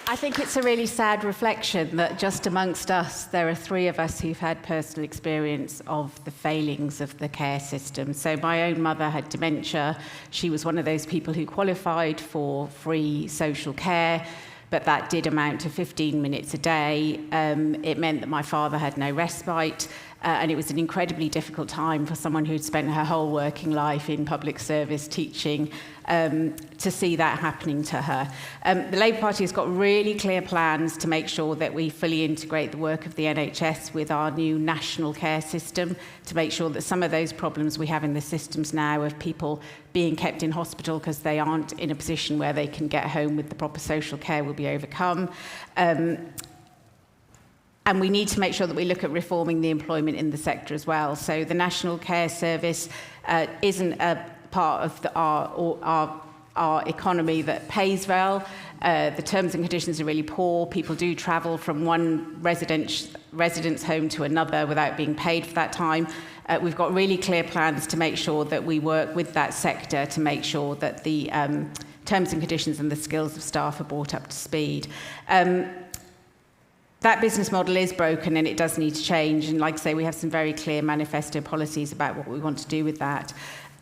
I think it's a really sad reflection that just amongst us, there are 3 of us who've had personal experience of the failings of the care system. So my own mother had dementia. She was one of those people who qualified for free social care, but that did amount to 15 minutes a day. It meant that my father had no respite, and it was an incredibly difficult time for someone who'd spent her whole working life in public service teaching to see that happening to her. The Labour Party has got really clear plans to make sure that we fully integrate the work of the NHS with our new national care system, to make sure that some of those problems we have in the systems now of people being kept in hospital because they aren't in a position where they can get home with the proper social care will be overcome. And we need to make sure that we look at reforming the employment in the sector as well. So the National Care Service isn't a part of our economy that pays well. The terms and conditions are really poor. People do travel from one residence home to another without being paid for that time. We've got really clear plans to make sure that we work with that sector to make sure that the terms and conditions and the skills of staff are brought up to speed. That business model is broken and it does need to change. And like I say, we have some very clear manifesto policies about what we want to do with that.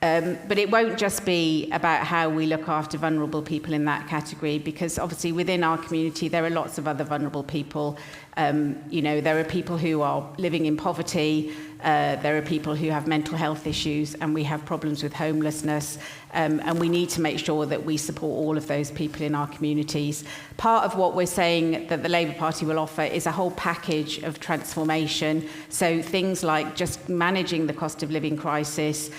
But it won't just be about how we look after vulnerable people in that category, because obviously within our community there are lots of other vulnerable people. There are people who are living in poverty, there are people who have mental health issues, and we have problems with homelessness, and we need to make sure that we support all of those people in our communities. Part of what we're saying that the Labour Party will offer is a whole package of transformation, so things like just managing the cost of living crisis,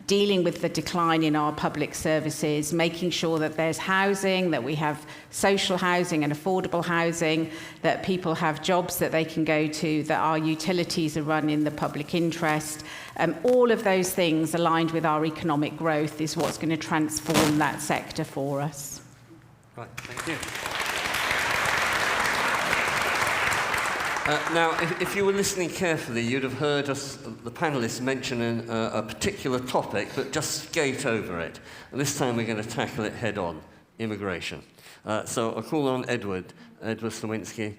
dealing with the decline in our public services, making sure that there's housing, that we have social housing and affordable housing, that people have jobs that they can go to, that our utilities are run in the public interest. All of those things aligned with our economic growth is what's going to transform that sector for us. Right, thank you. Now, if you were listening carefully, you'd have heard us, the panellists mention a particular topic, but just skate over it. And this time we're going to tackle it head on, immigration. So I'll call on Edward Slawinski.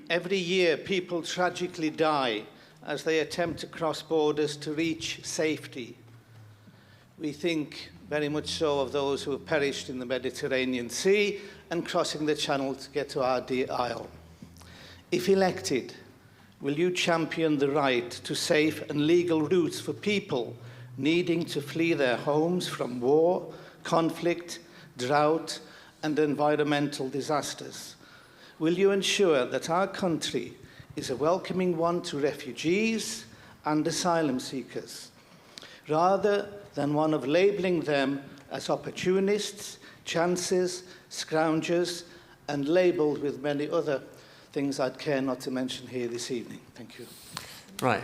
Every year, people tragically die as they attempt to cross borders to reach safety. We think very much so of those who have perished in the Mediterranean Sea and crossing the Channel to get to our dear Isle. If elected, will you champion the right to safe and legal routes for people needing to flee their homes from war, conflict, drought, and environmental disasters? Will you ensure that our country is a welcoming one to refugees and asylum seekers, rather than one of labelling them as opportunists, chances, scroungers, and labelled with many other things I'd care not to mention here this evening? Thank you. Right.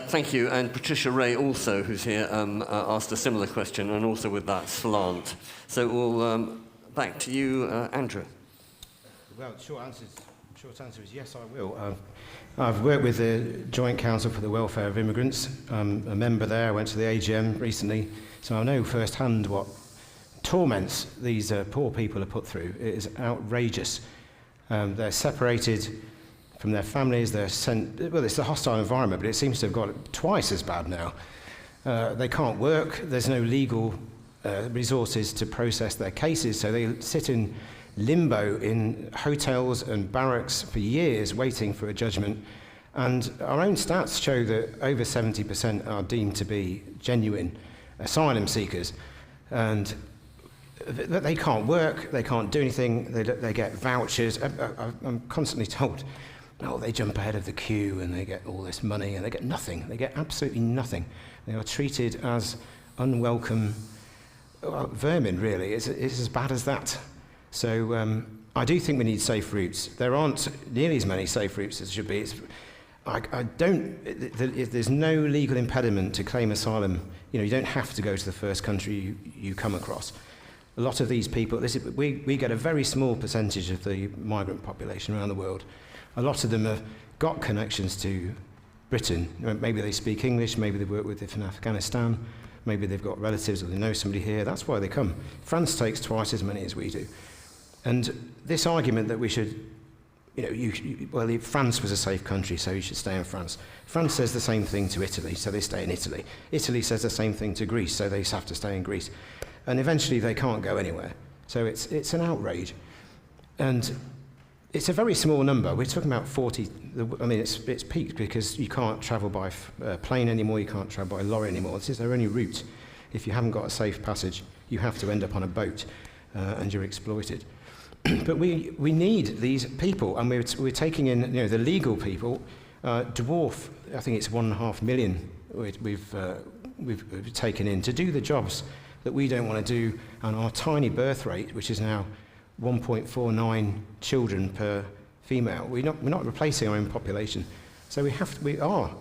Thank you. And Patricia Ray also, who's here, asked a similar question, and also with that slant. So we'll back to you, Andrew. Well, short answer is Short answer is yes, I will. I've worked with the Joint Council for the Welfare of Immigrants. I'm a member there. I went to the AGM recently, so I know firsthand what torments these poor people are put through. It is outrageous. They're separated from their families. They're sent. Well, it's a hostile environment, but it seems to have got it twice as bad now. They can't work. There's no legal resources to process their cases, so they sit in limbo in hotels and barracks for years waiting for a judgment. And our own stats show that over 70% are deemed to be genuine asylum seekers. And they can't work, they can't do anything, they get vouchers. I'm constantly told, oh, they jump ahead of the queue and they get all this money and they get nothing. They get absolutely nothing. They are treated as unwelcome vermin, really. It's as bad as that. So I do think we need safe routes. There aren't nearly as many safe routes as should be. There's no legal impediment to claim asylum. You don't have to go to the first country you come across. A lot of these people, we get a very small percentage of the migrant population around the world. A lot of them have got connections to Britain. Maybe they speak English, maybe they work with it from Afghanistan, maybe they've got relatives or they know somebody here. That's why they come. France takes twice as many as we do. And this argument that we should, France was a safe country, so you should stay in France. France says the same thing to Italy, so they stay in Italy. Italy says the same thing to Greece, so they have to stay in Greece. And eventually they can't go anywhere. So it's an outrage. And it's a very small number. We're talking about 40. I mean, it's peaked because you can't travel by plane anymore, you can't travel by lorry anymore. This is their only route. If you haven't got a safe passage, you have to end up on a boat and you're exploited. But we need these people, and we're taking in, the legal people dwarf. I think it's 1.5 million we've taken in to do the jobs that we don't want to do, and our tiny birth rate, which is now 1.49 children per female. We're not replacing our own population, so we are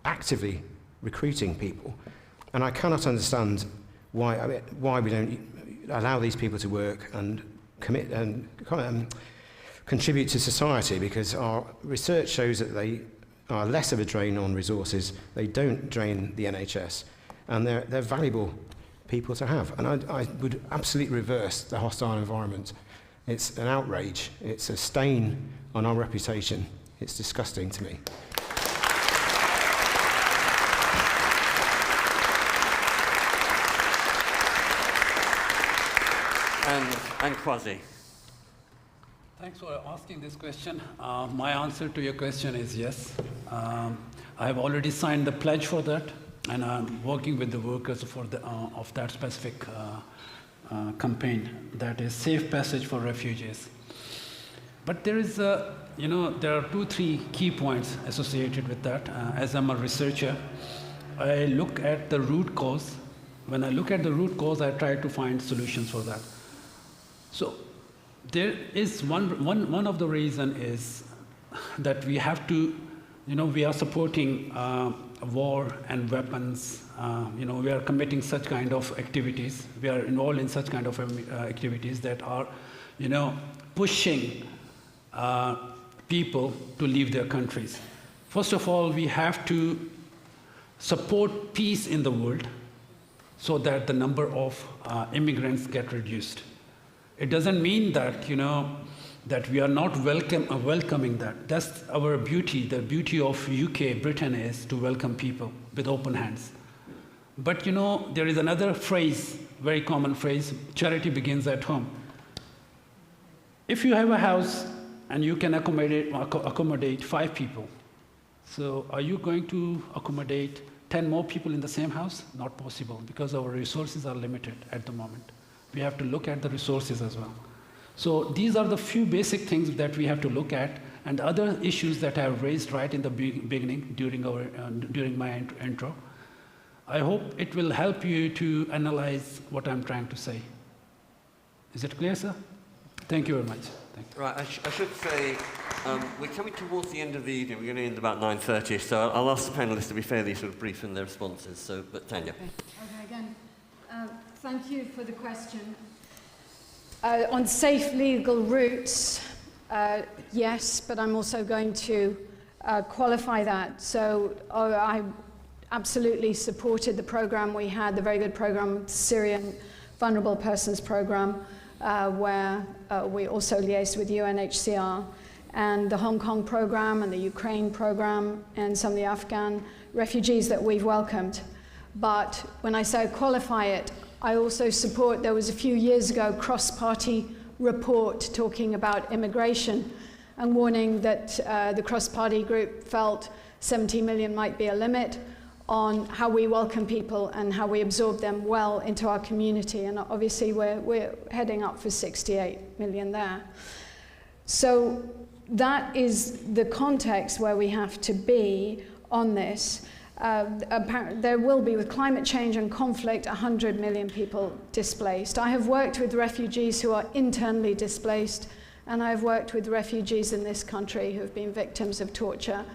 actively recruiting people, and I cannot understand why we don't allow these people to work and commit and contribute to society, because our research shows that they are less of a drain on resources. They don't drain the NHS, and they're valuable people to have. And I would absolutely reverse the hostile environment. It's an outrage. It's a stain on our reputation. It's disgusting to me. And Kwasi. Thanks for asking this question. My answer to your question is yes. I have already signed the pledge for that, and I'm working with the workers for of that specific campaign, that is Safe Passage for Refugees. But there is there are 2-3 key points associated with that. As I'm a researcher, I look at the root cause. When I look at the root cause, I try to find solutions for that. So there is one of the reason is that we have to, we are supporting war and weapons. We are committing such kind of activities. We are involved in such kind of activities that are, pushing people to leave their countries. First of all, we have to support peace in the world so that the number of immigrants get reduced. It doesn't mean that, that we are not welcoming that. That's our beauty. The beauty of UK, Britain, is to welcome people with open hands. But, there is another phrase, very common phrase, charity begins at home. If you have a house and you can accommodate 5 people, so are you going to accommodate 10 more people in the same house? Not possible, because our resources are limited at the moment. We have to look at the resources as well. So these are the few basic things that we have to look at, and other issues that I have raised right in the beginning during my intro. I hope it will help you to analyze what I'm trying to say. Is it clear, sir? Thank you very much. Thank you. Right, I should say, we're coming towards the end of the evening. We're going to end about 9:30, so I'll ask the panellists to be fairly sort of brief in their responses. So, but Tanya. Okay, again, thank you for the question. On safe legal routes, Yes, but I'm also going to qualify that. So I absolutely supported the program we had, the very good program, Syrian Vulnerable Persons Program, where we also liaised with UNHCR, and the Hong Kong program and the Ukraine program and some of the Afghan refugees that we've welcomed. But when I say qualify it, I also support, there was a few years ago, cross-party report talking about immigration and warning that the cross-party group felt 70 million might be a limit on how we welcome people and how we absorb them well into our community. And obviously we're heading up for 68 million there. So that is the context where we have to be on this. There will be, with climate change and conflict, 100 million people displaced. I have worked with refugees who are internally displaced, and I've worked with refugees in this country who have been victims of torture.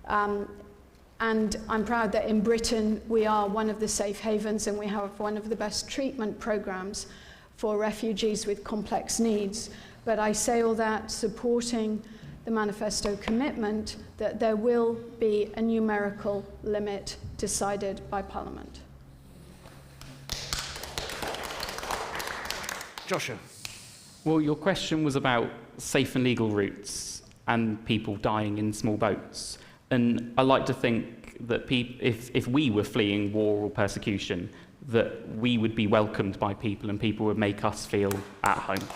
And I'm proud that in Britain we are one of the safe havens, and we have one of the best treatment programs for refugees with complex needs. But I say all that supporting the manifesto commitment that there will be a numerical limit decided by Parliament. Joshua. Well, your question was about safe and legal routes and people dying in small boats. And I like to think that if we were fleeing war or persecution, that we would be welcomed by people and people would make us feel at home.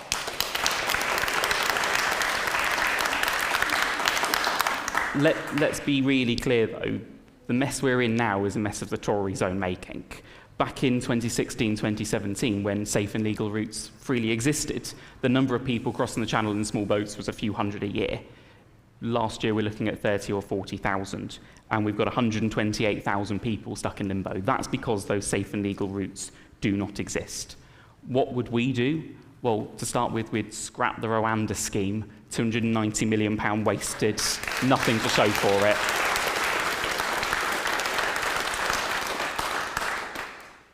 Let's be really clear, though. The mess we're in now is a mess of the Tories' own making. Back in 2016, 2017, when safe and legal routes freely existed, the number of people crossing the Channel in small boats was a few hundred a year. Last year, we're looking at 30 or 40,000, and we've got 128,000 people stuck in limbo. That's because those safe and legal routes do not exist. What would we do? Well, to start with, we'd scrap the Rwanda scheme, £290 million wasted, nothing to show for it.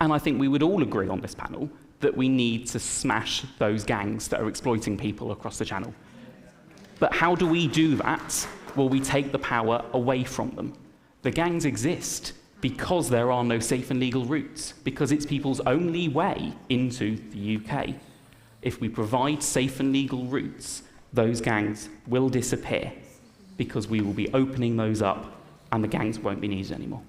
And I think we would all agree on this panel that we need to smash those gangs that are exploiting people across the Channel. But how do we do that? Well, we take the power away from them. The gangs exist because there are no safe and legal routes, because it's people's only way into the UK. If we provide safe and legal routes, those gangs will disappear because we will be opening those up and the gangs won't be needed anymore.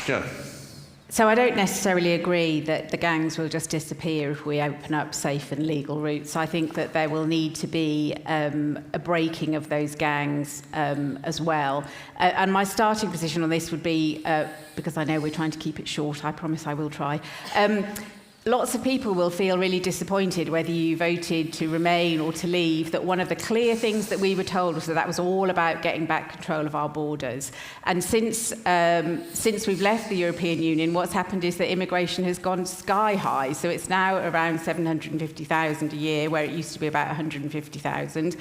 Joe. So I don't necessarily agree that the gangs will just disappear if we open up safe and legal routes. I think that there will need to be a breaking of those gangs as well. And my starting position on this would be, because I know we're trying to keep it short, I promise I will try. Lots of people will feel really disappointed whether you voted to remain or to leave, that one of the clear things that we were told was that that was all about getting back control of our borders. And since we've left the European Union, what's happened is that immigration has gone sky high. So it's now around 750,000 a year, where it used to be about 150,000.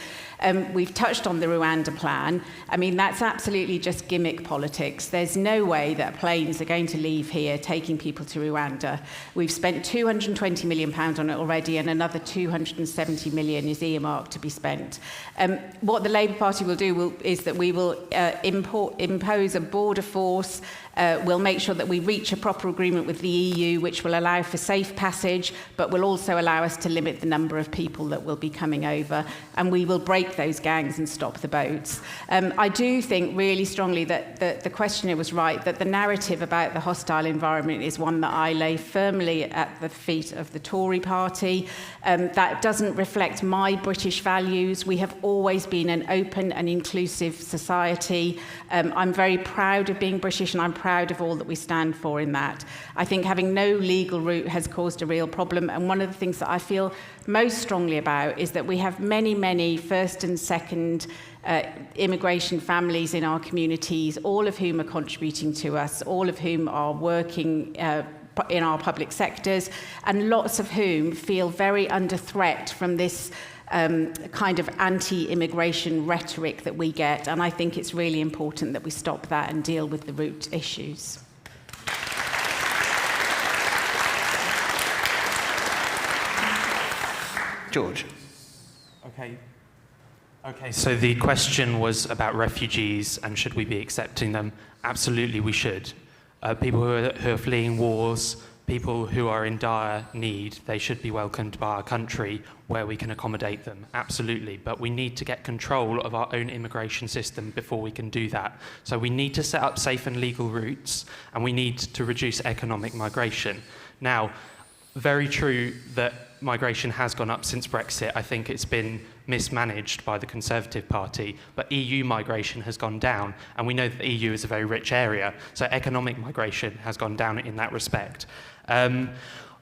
We've touched on the Rwanda plan. I mean, that's absolutely just gimmick politics. There's no way that planes are going to leave here taking people to Rwanda. We've spent £220 million on it already, and another £270 million is earmarked to be spent. What the Labour Party will do is that we will impose a border force. We'll make sure that we reach a proper agreement with the EU, which will allow for safe passage, but will also allow us to limit the number of people that will be coming over. And we will break those gangs and stop the boats. I do think really strongly that the questioner was right, that the narrative about the hostile environment is one that I lay firmly at the feet of the Tory party. That doesn't reflect my British values. We have always been an open and inclusive society. I'm very proud of being British, and I'm proud of all that we stand for in that. I think having no legal route has caused a real problem, and one of the things that I feel most strongly about is that we have many, many first and second immigration families in our communities, all of whom are contributing to us, all of whom are working in our public sectors, and lots of whom feel very under threat from this kind of anti-immigration rhetoric that we get. And I think it's really important that we stop that and deal with the root issues. George. Okay, so the question was about refugees and should we be accepting them? Absolutely, we should. People who are fleeing wars, people who are in dire need, they should be welcomed by our country where we can accommodate them, absolutely. But we need to get control of our own immigration system before we can do that. So we need to set up safe and legal routes, and we need to reduce economic migration. Now, very true that migration has gone up since Brexit. I think it's been mismanaged by the Conservative Party, but EU migration has gone down, and we know that the EU is a very rich area, so economic migration has gone down in that respect.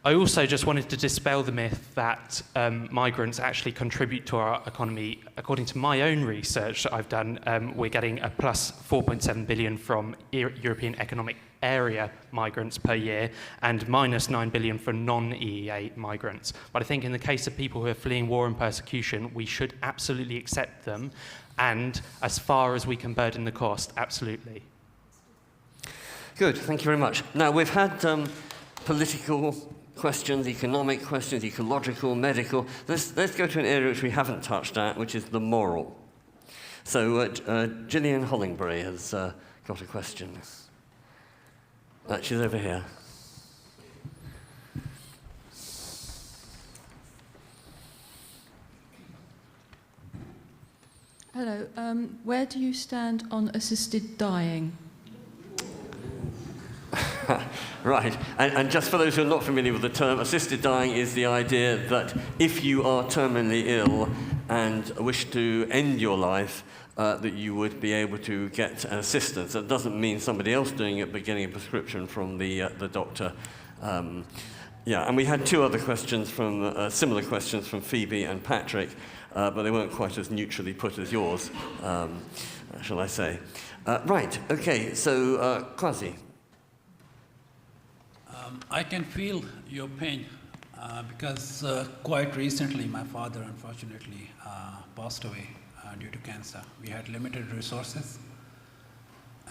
I also just wanted to dispel the myth that migrants actually contribute to our economy. According to my own research that I've done, we're getting a plus 4.7 billion from European Economic Area migrants per year and minus 9 billion for non-EEA migrants. But I think in the case of people who are fleeing war and persecution, we should absolutely accept them, and as far as we can burden the cost, absolutely. Good, thank you very much. Now, we've had political questions, economic questions, ecological, medical. Let's go to an area which we haven't touched at, which is the moral. So Gillian Hollingbury has got a question. She's over here. Hello. Where do you stand on assisted dying? Right, and just for those who are not familiar with the term, assisted dying is the idea that if you are terminally ill and wish to end your life, that you would be able to get assistance. That doesn't mean somebody else doing it, but getting a prescription from the doctor. Yeah, and we had two other questions from, similar questions from Phoebe and Patrick, but they weren't quite as neutrally put as yours, shall I say. Right, okay, so Kwasi. I can feel your pain because quite recently my father unfortunately passed away due to cancer. We had limited resources,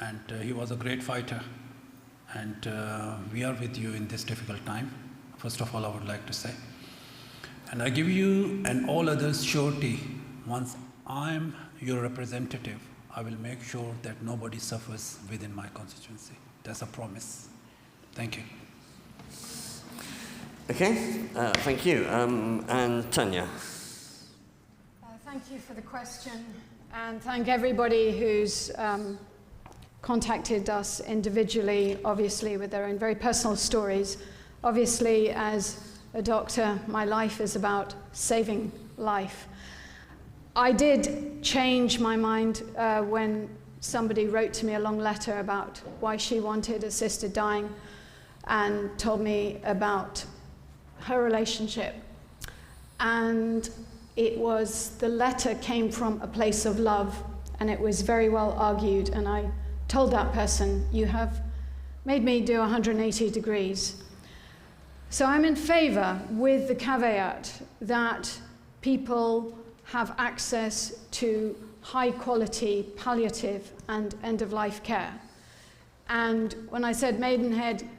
and he was a great fighter, and we are with you in this difficult time. First of all, I would like to say, and I give you and all others surety, once I'm your representative, I will make sure that nobody suffers within my constituency. That's a promise. Thank you. Okay, thank you. And Tanya. Thank you for the question, and thank everybody who's contacted us individually, obviously with their own very personal stories. Obviously, as a doctor, my life is about saving life. I did change my mind when somebody wrote to me a long letter about why she wanted assisted dying and told me about her relationship. And the letter came from a place of love, and it was very well argued, and I told that person, you have made me do 180 degrees. So I'm in favor with the caveat that people have access to high quality palliative and end-of-life care. And when I said Maidenhead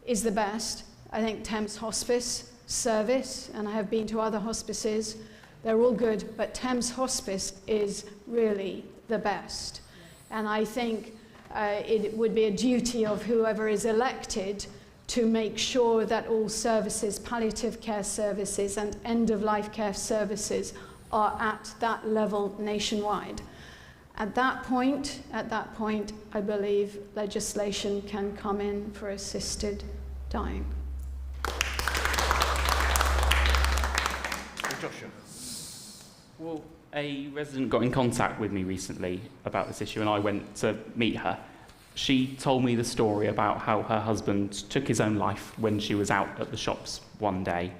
is the best, I think Thames Hospice service, and I have been to other hospices, they're all good, but Thames Hospice is really the best. And I think it would be a duty of whoever is elected to make sure that all services, palliative care services and end-of-life care services are at that level nationwide. At that point, I believe legislation can come in for assisted dying. Joshua. Well, a resident got in contact with me recently about this issue, and I went to meet her. She told me the story about how her husband took his own life when she was out at the shops one day.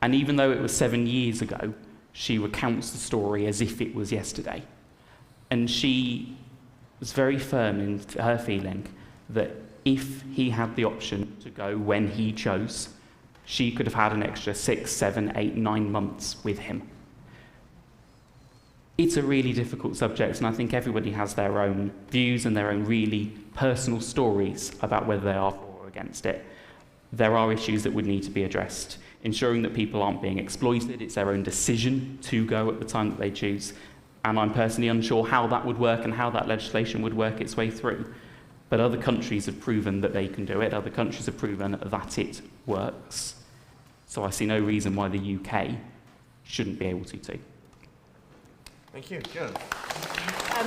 And even though it was 7 years ago, she recounts the story as if it was yesterday. And she was very firm in her feeling that if he had the option to go when he chose, she could have had an extra 6, 7, 8, 9 months with him. It's a really difficult subject, and I think everybody has their own views and their own really personal stories about whether they are for or against it. There are issues that would need to be addressed. ensuring that people aren't being exploited. It's their own decision to go at the time that they choose. And I'm personally unsure how that would work and how that legislation would work its way through. But other countries have proven that they can do it. Other countries have proven that it works. So I see no reason why the UK shouldn't be able to too. Thank you. Joan.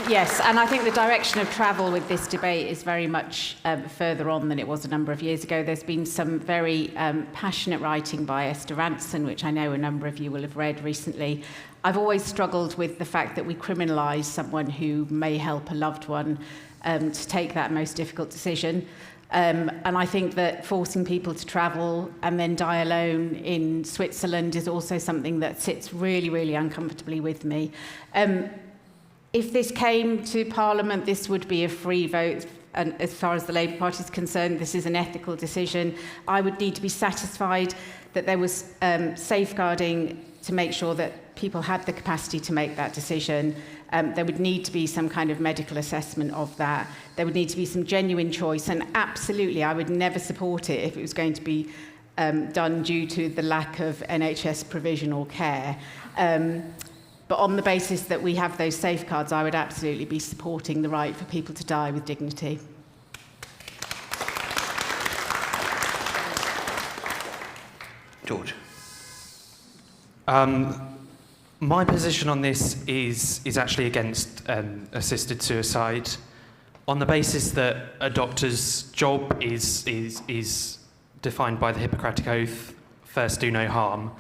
Yes, and I think the direction of travel with this debate is very much further on than it was a number of years ago. There's been some very passionate writing by Esther Ranson, which I know a number of you will have read recently. I've always struggled with the fact that we criminalise someone who may help a loved one to take that most difficult decision. And I think that forcing people to travel and then die alone in Switzerland is also something that sits really, really uncomfortably with me. If this came to Parliament, this would be a free vote. And as far as the Labour Party is concerned, this is an ethical decision. I would need to be satisfied that there was safeguarding to make sure that people had the capacity to make that decision. There would need to be some kind of medical assessment of that. There would need to be some genuine choice. And absolutely, I would never support it if it was going to be done due to the lack of NHS provision or care. But on the basis that we have those safeguards, I would absolutely be supporting the right for people to die with dignity. George. My position on this is actually against assisted suicide, on the basis that a doctor's job is defined by the Hippocratic Oath, first do no harm.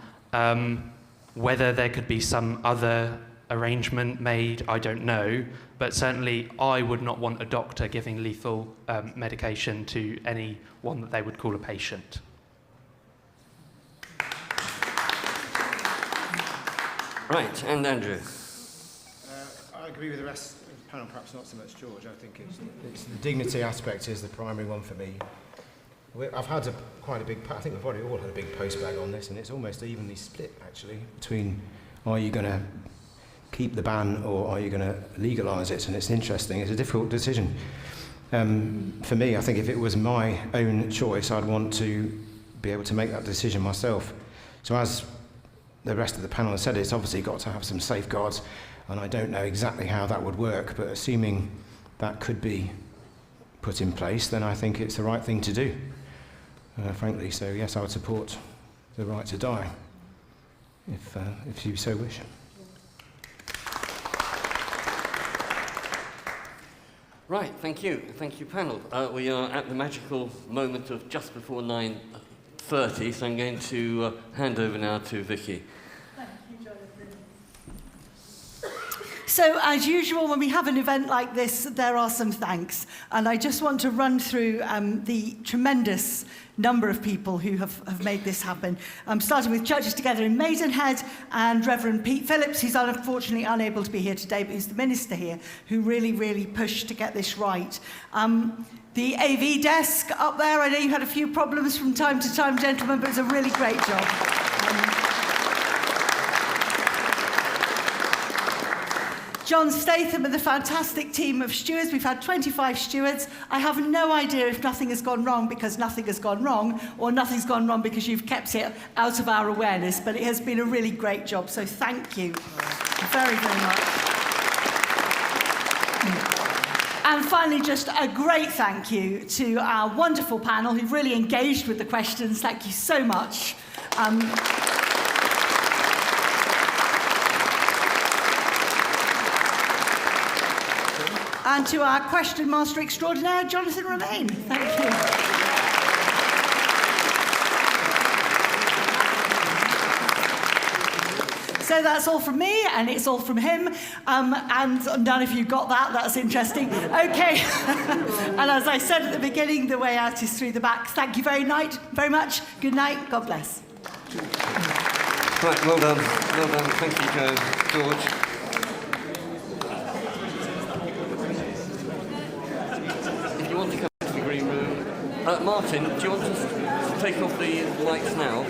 Whether there could be some other arrangement made, I don't know, but certainly I would not want a doctor giving lethal medication to anyone that they would call a patient. Right, and Andrew. I agree with the rest of the panel, perhaps not so much George. I think it's the dignity aspect is the primary one for me. I've had quite a big, I think we've already all had a big postbag on this, and it's almost evenly split, actually, between are you going to keep the ban or are you going to legalise it? And it's interesting, it's a difficult decision. For me, I think if it was my own choice, I'd want to be able to make that decision myself. So as the rest of the panel has said, it's obviously got to have some safeguards, and I don't know exactly how that would work, but assuming that could be put in place, then I think it's the right thing to do. Frankly, so yes, I would support the right to die, if you so wish. Right, thank you panel. We are at the magical moment of just before 9:30, so I'm going to hand over now to Vicky. Thank you, Jonathan. So, as usual, when we have an event like this, there are some thanks. And I just want to run through the tremendous number of people who have made this happen. Starting with Churches Together in Maidenhead and Reverend Pete Phillips, who's unfortunately unable to be here today, but he's the minister here, who really, really pushed to get this right. The AV desk up there, I know you had a few problems from time to time, gentlemen, but it's a really great job. John Statham and the fantastic team of stewards. We've had 25 stewards. I have no idea if nothing has gone wrong because nothing has gone wrong, or nothing's gone wrong because you've kept it out of our awareness, but it has been a really great job, so thank you very, very much. And finally, just a great thank you to our wonderful panel who've really engaged with the questions. Thank you so much. And to our question master extraordinaire, Jonathan Romain. Thank you. So that's all from me, and it's all from him. And none of you got that. That's interesting. Okay. And as I said at the beginning, the way out is through the back. Thank you very much. Good night. God bless. Right, well done. Well done. Thank you, George. If you want to come to the green room, Martin, do you want to take off the lights now?